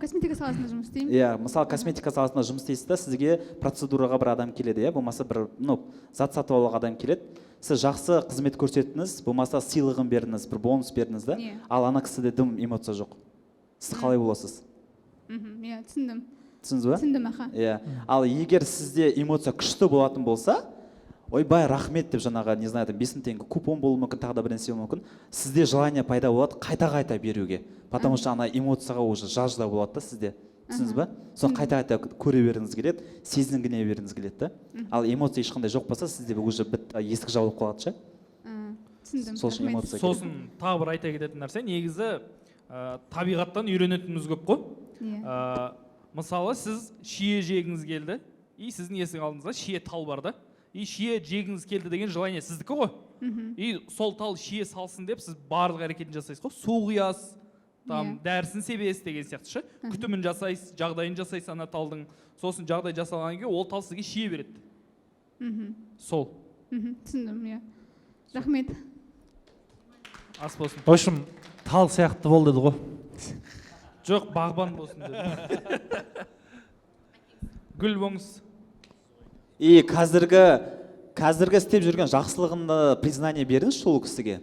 косметика саласында жұмыс істеймін. Иә, мысалы косметика саласында жұмыс істейсіз да, сізге процедураға бір адам келеді, иә, болмаса бір зат сатып алуға адам келеді. Сіз жақсы қызмет көрсеттіңіз, болмаса сыйлығын бердіңіз, бір бонус бердіңіз да, ал ана кісіде дым эмоция жоқ. Сіз қалай боласыз? Иә, түсіндім. Түсіндіңіз ба? Түсіндім, аха. Иә. Ал егер сізде эмоция күшті болатын болса, ойбай рахмет деп жаңағы, не знаю, 5 теңге купон болуы мүмкін, тағы да бір нәрсе болуы мүмкін. Сізде желание пайда болады қайта-қайта беруге. Потому что ана эмоцияға уже жажда болады да сізде. Түсіндіңіз ба? Соны қайта-қайта көре бергіңіз келеді, сезінгіне бергіңіз келеді да. Ал эмоция ешқандай жоқ болса, сізде уже есік жабылып қалады ше. Түсіндім. Сол үшін эмоция керек. Сосын тағы бір айта кететін нәрсе, негізі табиғаттан үйренетініміз көп қой. Мысалы сіз шие жегіңіз келді, и сіздің есік алдыңызда шие тал бар да. И шие жегіңіз келді деген желание сіздікі ғой. И сол тал шие салсын деп сіз барлық әрекетін жасайсыз ғой. Су құясыз, дәрісін себесіз деген сияқты ше. Күтімін жасайсыз, жағдайын жасайсыз ана талдың. Сосын жағдай жасалған кейін ол тал сізге шие береді. Сол. Түсіндім, иә. Рахмет. Ас болсын. В общем, тал сияқты бол деді ғой. Жоқ, бағбан болсын деді. Гүл болыңыз. И қазіргі істеп жүрген жақсылығында признание беріңіз сол кісіге.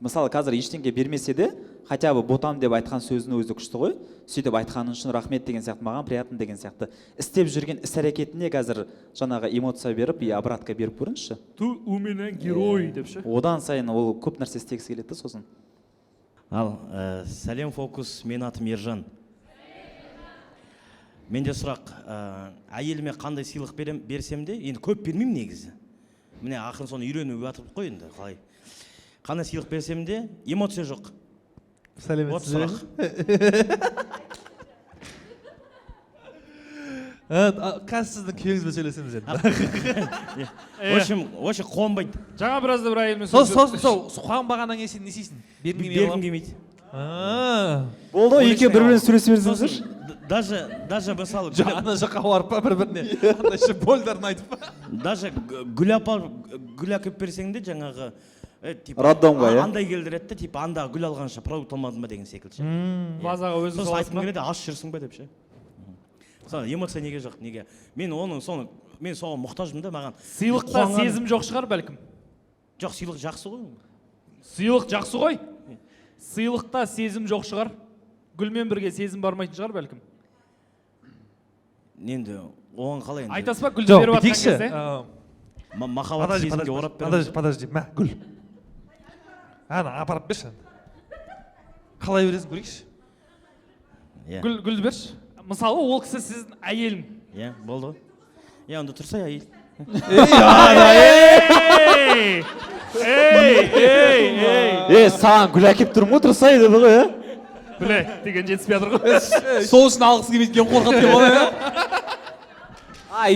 Мысалы қазір ештеңе бермесе де, хотя бы ботам деп айтқан сөзінің өзі күшті ғой. Сөйтіп айтқаны үшін рахмет деген сияқты, маған приятно деген сияқты. Істеп жүрген іс әрекетіне қазір жаңағы эмоция беріп, и обратка беріп көріңізші. Ты у меня герой деп ше. Одан сайын ол көп нәрсе істегісі келеді сосын. Ал, сәлем фокус, мен атым Ержан. Менде сұрақ, әйеліме қандай сыйлық берсем де, енді көп бермеймін негізі. Міне ақырын соны үйреніп жатырмын ғой енді, қалай. Қандай сыйлық берсем де, эмоция жоқ. Сәлеметсіз бе? Қазір сіздің күйеуіңізбен сөйлесеміз енді. В общем, қуанбайды. Жаңа біразда бір әйелмен Сол қуанбағаннан кейін сен не істейсің? Бергім келмейді. Болды, екеуі бір-бірімен сөйлесе берсеңіздерші. Даже мысалы ана жаққа барып па бір-біріне андай ше больдарын айтып па. Даже гүл әкеп берсең де жаңағы роддомға, иә? Андай келдіреді, типа анда гүл алғанша продукт алмадың ба деген секілді. Базаға өзі сосын айтқым келеді, аш жүрсің ба деп ше. Мысалы эмоция неге жоқ, неге? Мен соған мұқтажмын да, маған. Сыйлықта сезім жоқ шығар бәлкім. Жоқ, сыйлық жақсы ғой. Сыйлық жақсы ғой. Сыйлықта сезім жоқ шығар. Гүлмен бірге сезім бармайтын шығар бәлкім. Енді оған қалай енді? Айтасыз ба гүлді беріп жатқан кезде? Махаббат сезімге орап беремін. Подожди, мә, гүл. Ана, апарып берші. Қалай бересің көрейікші? Гүлді берші. Мысалы ол кісі сіздің әйелің. Иә, болды ғой. Иә, онда тұрса әйел. Саған гүл әкеп тұрмын ғой, тұрса еді бұл, иә? Біле, деген жетіспей жатыр ғой. Сол үшін алғысы келмейді екен, қорқады деп олай,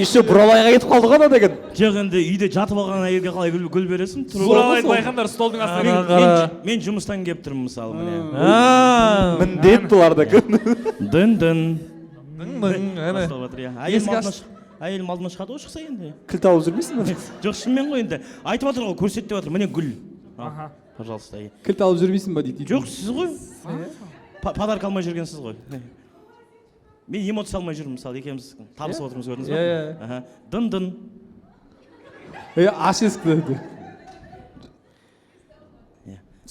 еще бурабайға кетіп қалды ғой деген. Жоқ, енді үйде жатып алған әйелге қалай гүл бересің? Бурабайды байқаңдар, столдың астына. Мен жұмыстан келіп тұрмын мысалы, міне. Міндет бұлардікі. Дын. Ескі Әйелім алдыма шығады ғой, шықса енді. Кілт алып жүрмейсің ба? Жоқ, шынымен ғой енді. Айтып жатыр ғой, көрсет деп жатыр, міне гүл. Пожалуйста. кілт алып жүрмейсің ба дейді. Жоқ, сіз ғой. Подарок алмай жүргенсіз ғой. мен эмоция алмай жүрмін, мысалы екеуміз табысып отырмыз, көрдіңіз ба? Иә. Аха. Дын. аш есікті.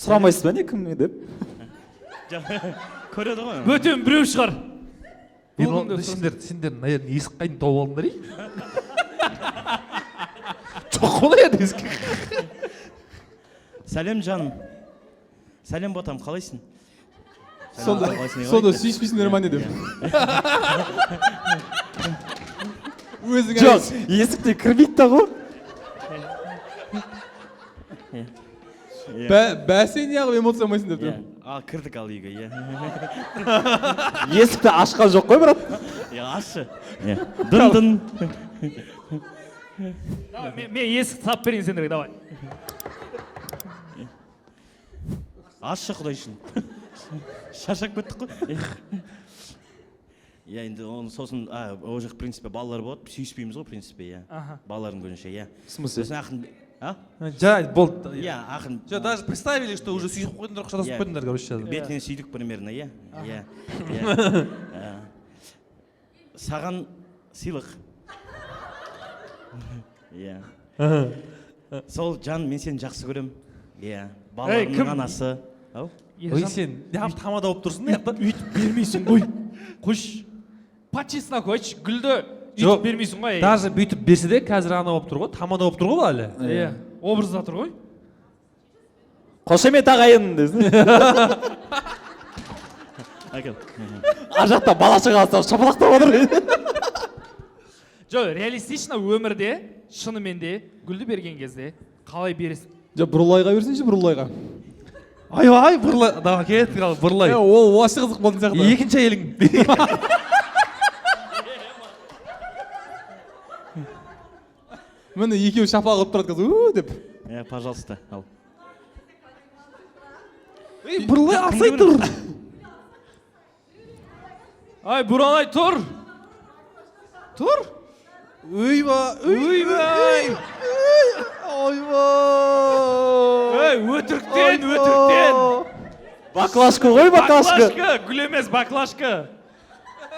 сұрамайсыз ба не кім деп? Көреді ғой. бөтен біреу шығар. Сендер, наверное, есік қайын тауып алдыңдар ей? Жоқ қой еді есік. Сәлем жаным. Сәлем ботам, қалайсың? Сонда сүйіспейсіңдер ма не деп. Өзің Жоқ, есікте кірмейді да ғой. бәсе неғып эмоция алмайсың деп тұр. Кірдік ал үйге, иә. Есікті ашқан жоқ қой, брат. Ашы. Дын. Мен есік тап берейін сендерге, давай. Ашы құдай үшін. Шашақ көттік қой. Енді оны сосын, о жақ, в принципе, балалар болады, сүйіспейміз ғой, в принципе, иә. Балалардың көзінше, иә. В смысле? Сосын ақын, болды. иә, ақын. Даже представили, что уже сүйісіп қойдыңдар, құшақтасып қойдыңдар, короче. Бетінен сүйдік примерно, иә. Саған сыйлық. Иә. Сол жан, мен сені жақсы көрем. Иә. Балаларымның анасы. Ой, сен неғып тамада болып тұрсың да? Үйтіп бермейсің ғой. Қош. По-честно айтшы, гүлді үйтіп бермейсің ғой. Даже бүйтіп берсе де қазір ана болып тұр ғой, тамада болып тұр ғой әлі. Иә, образда тұр ғой. Қошемет ағайын десін. Ар жақта бала шағасы шапалақтап отыр. Жоқ, реалистично өмірде, шынымен де гүлді берген кезде қалай бересің? Жоқ, бұрылайға берсінші, бұрылайға. Ай, бұрылай. Давай, кеттік ал, бұрылай. Ол осы қызық болатын сияқты. Екінші әйелің. Міне екеуі шапалақ ұрып тұрады қазір, деп. Пожалуйста, ал. Бұрылай, алсай тұр. Ай, Буранай, тұр. Тұр. Ойбай. Өтіріктен. Баклашка ғой, баклашка. Гүл емес, баклашка.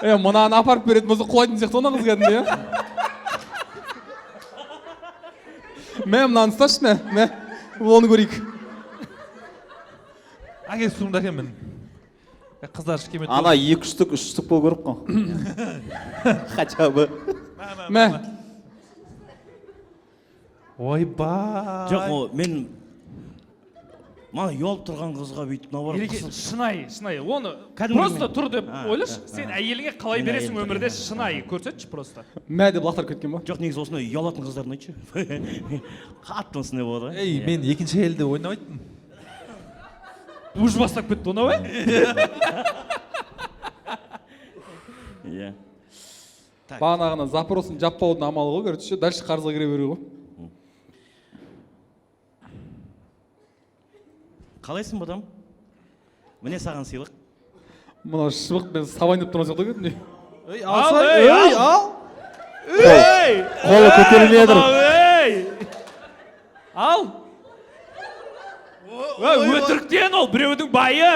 Мынаны апарып беретін болса құлайтын сияқты ona қыз кәдімгі, иә? Мә, мынаны ұсташы, мә. Оны көрейік. Әке суымда әкемін. Қыздар шықемет. Ана 2 штук, 3 штук бол көріп қой. Хотя бы. Мә. Ойбай. Жоқ, мен мана ұялып тұрған қызға бүйтіп наварып Ереке, шынайы. Оны Кәдімгі просто мен. тұр деп ойлашы. Сен әйеліңе қалай Мен бересің әйел өмірде тұрмын. шынайы көрсетші просто. Мә деп лақтарып кеткен ба? жоқ, негізі осындай ұялатын қыздарын айтшы. Қатты осындай болады. Ей, мен екінші әйелді ойнамайтын. Уж бастап кетті оны, ой? Иә. Бағанағына запросын жаппаудың амалы ғой, короче, дальше қарызға кіре беру ғой. Қалайсың бұдам? Міне саған сыйлық. Мына шыбық мен сабайн деп тұрған сияқты кетін. Ал! Қолы көтерілмедір. Ал! Өтіріктен ол біреудің байы.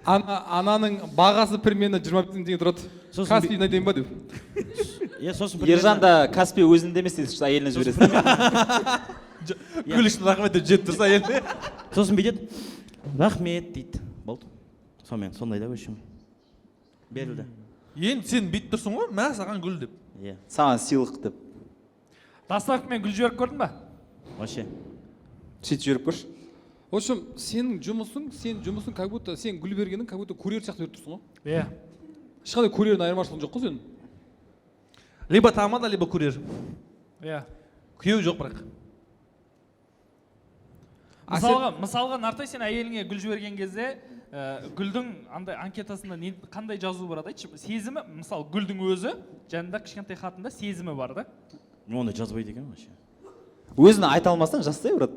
Ананың бағасы примерно 20 теңге тұрады. Каспийін айтайын ба деп. Ержан да Каспий өзінде емес дейді, әйеліне жібересің. Гүл үшін рахмет деп жетіп тұрса әйеліне. Сосын бүйтеді, рахмет дейді. Болды. Сонымен, сондай да өшім. Берілді. Енді сен бүйтіп тұрсың ғой, мә саған гүл деп. Саған сыйлық деп. Доставкамен гүл жіберіп көрдің ба? Вообще. Сөйтіп жіберіп көрші. В общем, сенің жұмысың как будто сен гүл бергенің как будто курьер сияқты беріп тұрсың ғой. Иә. Ешқандай курьердің айырмашылығы жоқ қой сенің. Либо тамада, либо курьер. Иә. Күйеу жоқ бірақ. Мысалға Нартай, сен әйеліңе гүл жіберген кезде гүлдің андай анкетасында қандай жазу бар айтшы? Сезімі, мысалы гүлдің өзі жанында кішкентай хатында сезімі бар да. Оны жазбайды екен вообще. Өзіне айта алмасаң жастай, брат.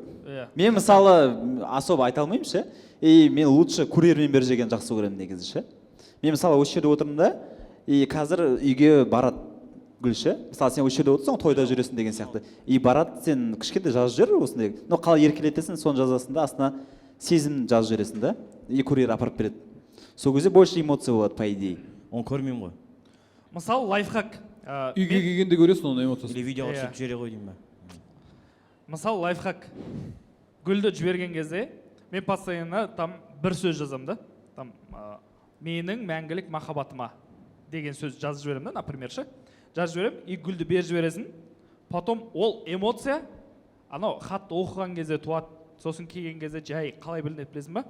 Мен мысалы особо айта алмаймын ше. Мен лучше курьермен беріп жеген жақсы көремін негізі ше. Мен мысалы осы жерде отырмын да, қазір үйге барады. гүл ше, мысалы сен осы жерде отырсың тойда жүресің деген сияқты, и барады сен кішкентай жазып жібер осындай, но қалай еркелетесің соны жазасың да астына сезім жазып жібересің да, и курьер апарып береді. Сол кезде больше эмоция болады по идее. Оны көрмеймін ғой. мысалы лайфхак. Үйге келгенде көресің оны эмоциясын. Или видеоға Иә. түсіріп жібере ғой деймін ба. Мысалы лайфхак. Гүлді жіберген кезде мен постоянно там бір сөз жазамын да. Там менің мәңгілік махаббатыма деген сөз жазып жіберемін да, например ше. Жазып жіберемін, и гүлді беріп жібересің. Потом ол эмоция анау хатты оқыған кезде туады. Сосын келген кезде жай қалай білінеді білесің ба?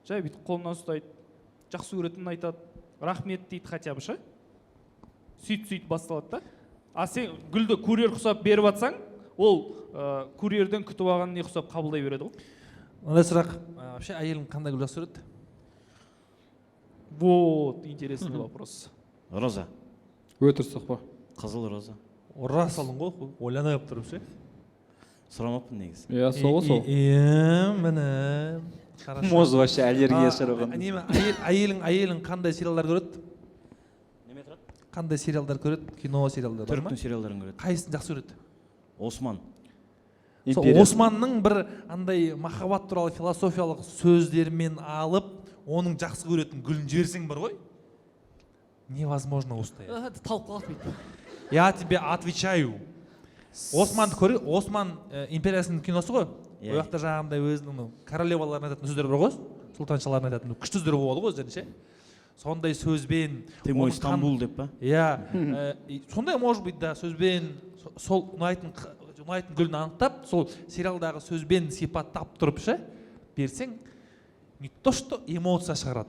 Жай бүйтіп қолымнан ұстайды, жақсы көретінін айтады, рахмет дейді хотя бы ше. Сөйтіп басталады да. А сен гүлді курьер құсап беріп жатсаң, ол курьерден күтіп алған не құсап қабылдай береді ғой. мындай сұрақ, вообще әйелің қандай гүл жақсы көреді? Вот, интересный вопрос. Роза. Өте дұрыс па? Қызыл роза. Ұра салың ғой, ойлана қойып тұрып ше. Сұрамаппын негізі. Иә, сол ғой сол. Міне. Может вообще аллергия шығарған. Неме, әйелің қандай сериалдар көреді? Неме тұрады? Қандай сериалдар көреді? Кино сериалдар бар ма? Түріктің сериалдарын көреді. Қайсысын жақсы көреді? Осман. Сол Османның бір андай махаббат туралы философиялық сөздерімен алып, оның жақсы көретін гүлін жіберсең бар ғой? Невозможно устоять. Талқылап бүйтіп. Я тебе отвечаю. Османды көрі, Осман империясының киносы ғой. Иә. Ол жақта жаңағындай өзінің королеваларын айтатын сөздер бар ғой, сұлтаншаларын айтатын күшті сөздер болды ғой өздерінше. Сондай сөзбен. Ты мой Стамбул деп па? Иә, сондай может быть да сөзбен сол ұнайтын гүлін анықтап, сол сериалдағы сөзбен сипаттап тұрып ше берсең, не то что эмоция шығарады.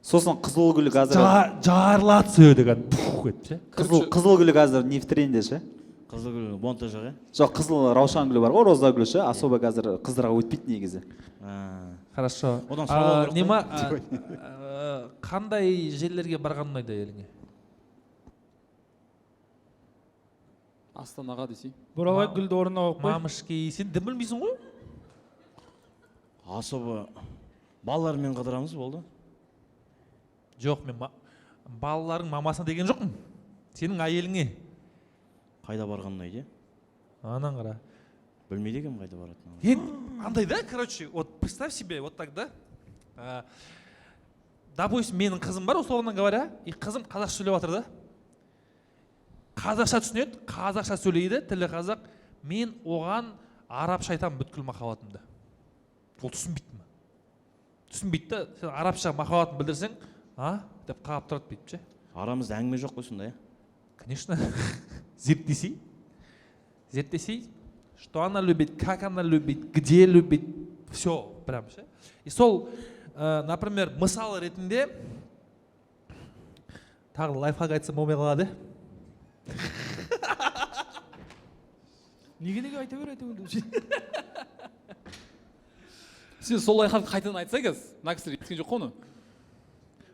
Сосын қызыл гүл қазір Жарылады сөйдеген пух етіп ше. қызыл гүл қазір не в тренде ше. Қызыл гүл монтаж жоқ, Жоқ, қызыл раушан гүлі бар ғой, роза гүлі ше, особо қазір қыздарға өтпейді негізі. Хорошо. Одан сұрау керек Нема қандай жерлерге барған ұнайды әйеліңе? Астанаға десей. Бурабай гүлді орнына қойып қой. Мамышки, сен дым білмейсің ғой? Особо балалармен қыдырамыз болды. Жоқ, мен балалардың мамасына деген жоқпын. Сенің әйеліңе. Қайда барған ұнайды? Анан қара. Білмейді екенмін қайда баратынын. Енді андай да, короче, вот представь себе, вот так да. Допустим, менің қызым бар, условно говоря, и қызым қазақша сөйлеп жатыр да. Қазақша түсінеді, қазақша сөйлейді, тілі қазақ. Мен оған арабша айтамын бүткіл махаббатымды. Ол түсінбейді ме? Түсінбейді да, сен арабша махаббатын білдірсең, деп қағып тұрады бүйтіп ше. Арамызда әңгіме жоқ қой сонда, Конечно. Зерттесей, что она любит, как она любит, где любит, все, прям ше. И сол, например, мысал ретінде тағы лайфхак айтсам болмай қалады. Неге айта бер Сен сол лайфхакты қайтадан айтса кез, мына кісілер естіген жоқ қой оны.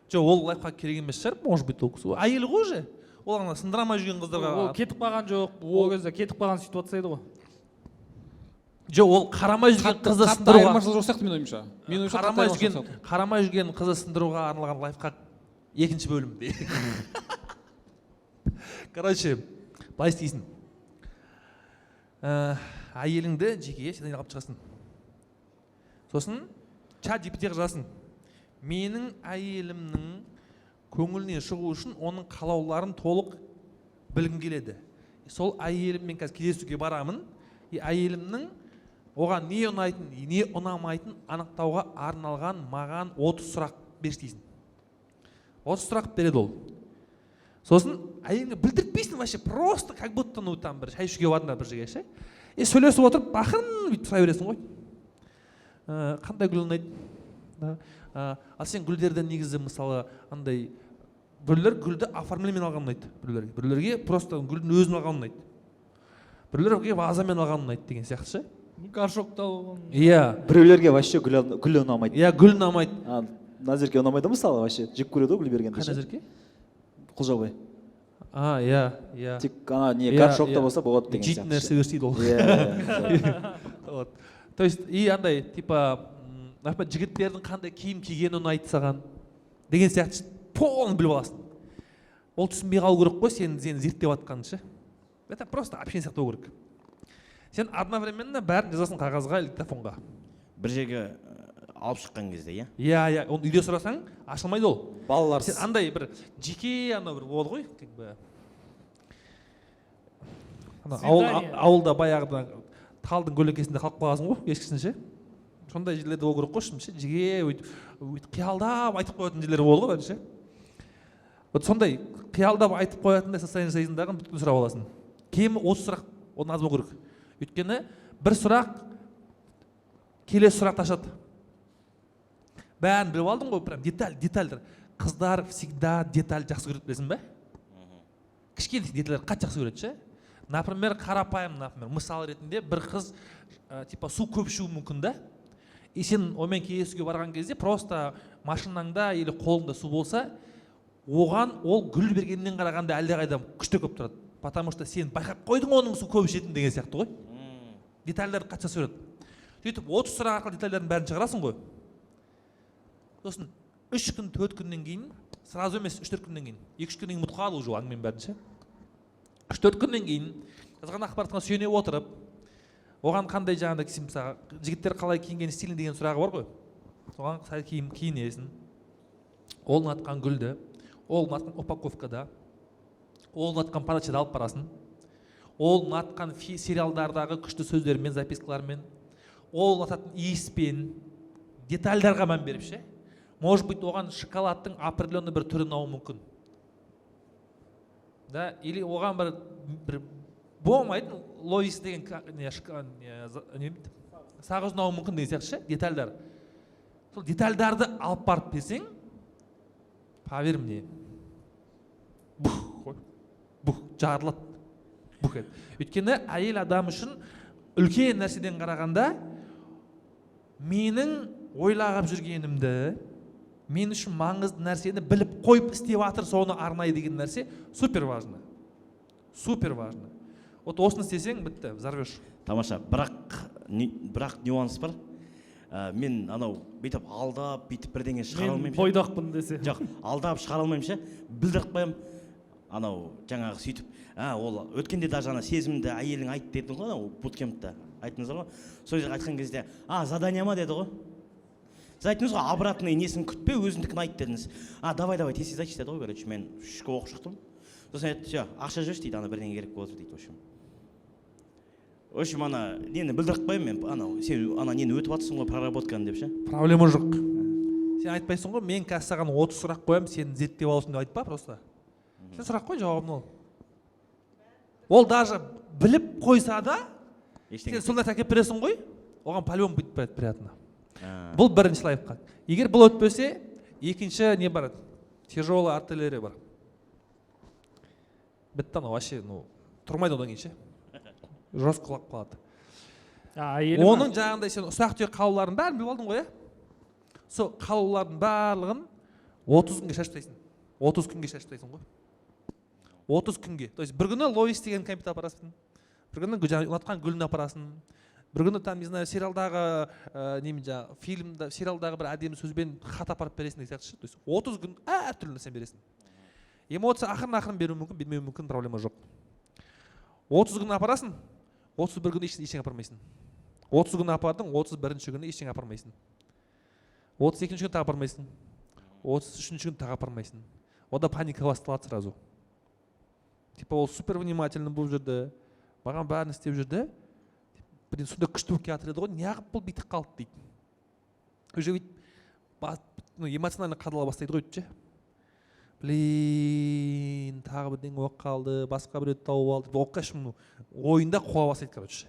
Жоқ, ол лайфхак керек емес шығар, может быть, ол кісі. Әйелі ғой же. Ол ана сындырамай жүрген қыздарға. Ол кетіп қалған жоқ. Ол кезде кетіп қалған ситуация еді ғой. Жоқ, ол қарамай жүрген қызды сындыруға. Айырмашылық жоқ сияқты менің ойымша. Қарамай жүрген қызды сындыруға арналған лайфхак екінші бөлімде. Короче, былай істейсің. Әйеліңді жекеге сен алып шығасың. Сосын чат GPT-ге жазасың. Менің әйелімнің көңіліне шығу үшін оның қалауларын толық білгім келеді. Сол әйеліммен қазір кездесуге барамын. Әйелімнің оған не ұнайтын, не ұнамайтын анықтауға арналған маған 30 сұрақ берші дейсің. 30 сұрақ береді ол. Сосын әйеліңе білдіртпейсің вообще, просто как будто там бір шай ішуге бардыңдар бір жерге ше. Сөйлесіп отырып, ақырын бүйтіп сұрай бересің ғой. Қандай гүл ұнайды? Ал сен гүлдерден негізі мысалы андай біреулер гүлді оформлениемен алған ұнайды біреулерге просто гүлдің өзін алған ұнайды, біреулерге вазамен алған ұнайды деген сияқты ше. Горшокта алған. Иә. Біреулерге вообще гүл ұнамайды. Иә, гүл ұнамайды. Назерке ұнамайды мысалы вообще, жек көреді ғой гүл бергенде. Қай Назерке? Құлжабай. Иә. Тек ана не горшокта болса болады деген сияқты. Жейтін нәрсе өстейді ол. Иә. То есть и андай типа жігіттердің қандай киім кигені ұнайды саған деген сияқты полный біліп аласың. ол түсінбей қалу керек қой сені зерттеп жатқанын ше. Это просто общение сияқты болу керек. Сен одновременно бәрін жазасың қағазға или диктофонға. бір жерге алып шыққан кезде, иә? Иә, оны үйде сұрасаң ашылмайды ол. балалар Сен андай бір жеке анау бір болады ғой, как бы ауылда баяғыда талдың көлеңкесінде қалып қаласың ғой, ешкісінше. Сондай жерлерде болу керек қой, ше, жеке өйтіп қиялдап айтып қоятын жерлер болды ғой бәрі ше. Вот сондай қиялдап айтып қоятындай состояние сезімдағын бүткіл сұрап аласың. Кемі 30 сұрақ одан аз болу керек. Өйткені бір сұрақ келесі сұрақты ашады. Бәрін біліп алдың ғой, прям детальдер. Қыздар всегда деталь жақсы көреді, білесің бе? Кішкене детальдер қатты жақсы көреді ше. Например, қарапайым, мысал ретінде бір қыз типа су көп ішуі мүмкін да. И сен онымен кездесуге барған кезде просто машинаңда или қолыңда су болса, оған ол гүл бергеннен қарағанда әлдеқайда күшті көп тұрады. Потому что сен байқап қойдың оның су көп ішетінін деген сияқты ғой. Детальдер қатты жақсы көреді. Сөйтіп 30 сұрақ арқылы детальдердің бәрін шығарасың ғой. Сосын 3 күн 4 күннен кейін, сразу емес 3-4 күннен кейін, 2-3 күннен кейін ұмытып қалады уже әңгіменің бәрін ше. 3-4 күннен кейін жазған ақпаратқа сүйене отырып, оған қандай жаңағыдай мысалы жігіттер қалай киінген стилін деген сұрағы бар ғой. Соған сәл киінесің. Ол ұнатқан гүлді, ол ұнатқан упаковкада, ол ұнатқан парақшада алып барасың. Ол ұнатқан сериалдардағы күшті сөздермен, запискалармен, ол ұнататын иіспен, детальдарға мән беріп ше. Может быть, оған шоколадтың определенный бір түрін алуы мүмкін. Да, или оған бір болмайтын лоис деген сағыз ұнауы мүмкін деген сияқты ше, детальдар. Сол детальдарды алып барып берсең, поверь мне, жарылады. Өйткені әйел адам үшін үлкен нәрседен қарағанда менің ойлағып жүргенімді, мен үшін маңызды нәрсені біліп қойып істеп жатыр, соны арнай деген нәрсе супер важно. Супер важно. Вот осыны істесең, бітті, взорвешь. Тамаша, бірақ нюанс бар. Мен анау бүйтіп алдап, бүйтіп бірдеңе шығара алмаймын. Мен бойдақпын десе. Жоқ, алдап шығара алмаймын ше. Білдіріп қоямын. Анау жаңағы сөйтіп, ол өткенде даже ана сезімді әйелің айтты дедің ғой, анау буткемпте айттыңыздар ғой. Сол жерге айтқан кезде, задание ма деді ғой. Сіз айттыңыз ғой, обратный несін күтпе, өзіндікін айт дедіңіз. Давай, тез айтшы деді ғой, короче, мен 3-ке оқып шықтым. Сосын айтты, все, ақша жүрші дейді, ана бірдеңе керек болып отыр дейді, в общем, ана нені білдіріп қоямын мен, анау сен ана нені өтіп жатырсың ғой, проработканы деп ше. Проблема жоқ. Сен айтпайсың ғой, мен қазір саған 30 сұрақ қоямын, сен зерттеп аласың деп айтпа просто. Сен сұрақ қой, жауабын ол. Ол даже біліп қойса да, сен сонда әкеп бересің ғой, оған по-любому бүйтіп барады приятно. Бұл бірінші лайфхак. Егер бұл өтпесе, екінші не барады? Тяжелая артиллерия бар. Бітті анау вообще, тұрмайды одан кейін ше. Жорстко құлап қалады. Оның жаңағындай сен ұсақ-түйек қалауларын бәрін біліп алдың ғой, иә? Сол қалаулардың барлығын 30 күнге шашып тастайсың. 30 күнге шашып тастайсың ғой. 30 күнге. То есть бір күні лоис деген компьютер апарасың. Бір күні ұнатқан гүлін апарасың. Бір күні там, не знаю, сериалдағы фильмда, сериалдағы бір әдемі сөзбен хат апарып бересің деген сияқты. То есть 30 күн әртүрлі нәрсе бересің. Эмоция ақырын беруі мүмкін, бермеуі мүмкін, проблема жоқ. 30 күн апарасың, 31 күні ештеңе апармайсың. 30 күн апардың, 31-ші күні ештеңе апармайсың. 32-ші күні тағы апармайсың. 33-ші күні тағы апармайсың. Ода паника басталады сразу. Типа ол супер внимательный болып жүрді, маған бәрін істеп жүрді. Блин, сонда күшті болып келатыр еді ғой, неғып бұл бүйтіп қалды дейді. Уже эмоционально қадала бастайды ғой өйтіп. Блин, тағы бірдеңе болып қалды, басқа біреуді тауып алды. Оққашым ойында қуа бастайды, короче.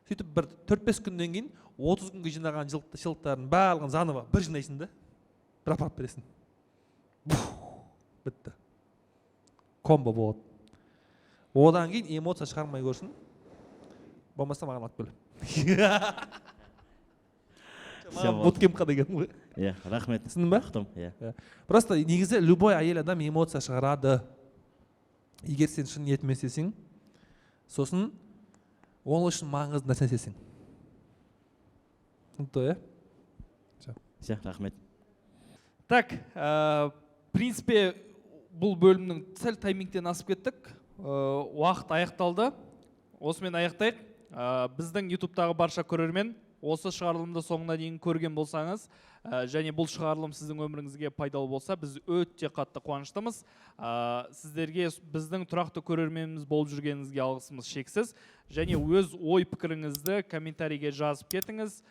Сөйтіп бір 4-5 күннен кейін 30 күнге жинаған шылықтарын барлығын заново бір жинайсың да, бір апарып бересің. Бітті. Комбо болады. Одан кейін эмоция шығармай көрсін. Болмаса маған алып кел. Буткемпқа деген ғой. Иә, рахмет. Түсіндің ба? Иә. Просто негізі любой әйел адам эмоция шығарады. Егер сен шын ниетімен істесең, сосын ол үшін маңызды нәрсе істесең. Түсінікті, иә? Все, рахмет. Так, в принципе, бұл бөлімнің сәл таймингтен асып кеттік. Уақыт аяқталды. Осымен аяқтайық. Біздің ютубтағы барша көрермен осы шығарылымды соңына дейін көрген болсаңыз, және бұл шығарылым сіздің өміріңізге пайдалы болса, біз өте қатты қуаныштымыз. Сіздерге біздің тұрақты көрерменіміз болып жүргеніңізге алғысымыз шексіз. Және өз ой пікіріңізді комментарийге жазып кетіңіз.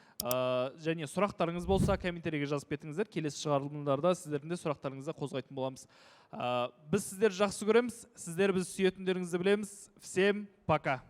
Және сұрақтарыңыз болса, комментарийге жазып кетіңіздер. Келесі шығарылымдарда сіздердің де сұрақтарыңызды қозғайтын боламыз. Біз сіздерді жақсы көреміз. Сіздер біз сүйетіндеріңізді білеміз. Всем пока.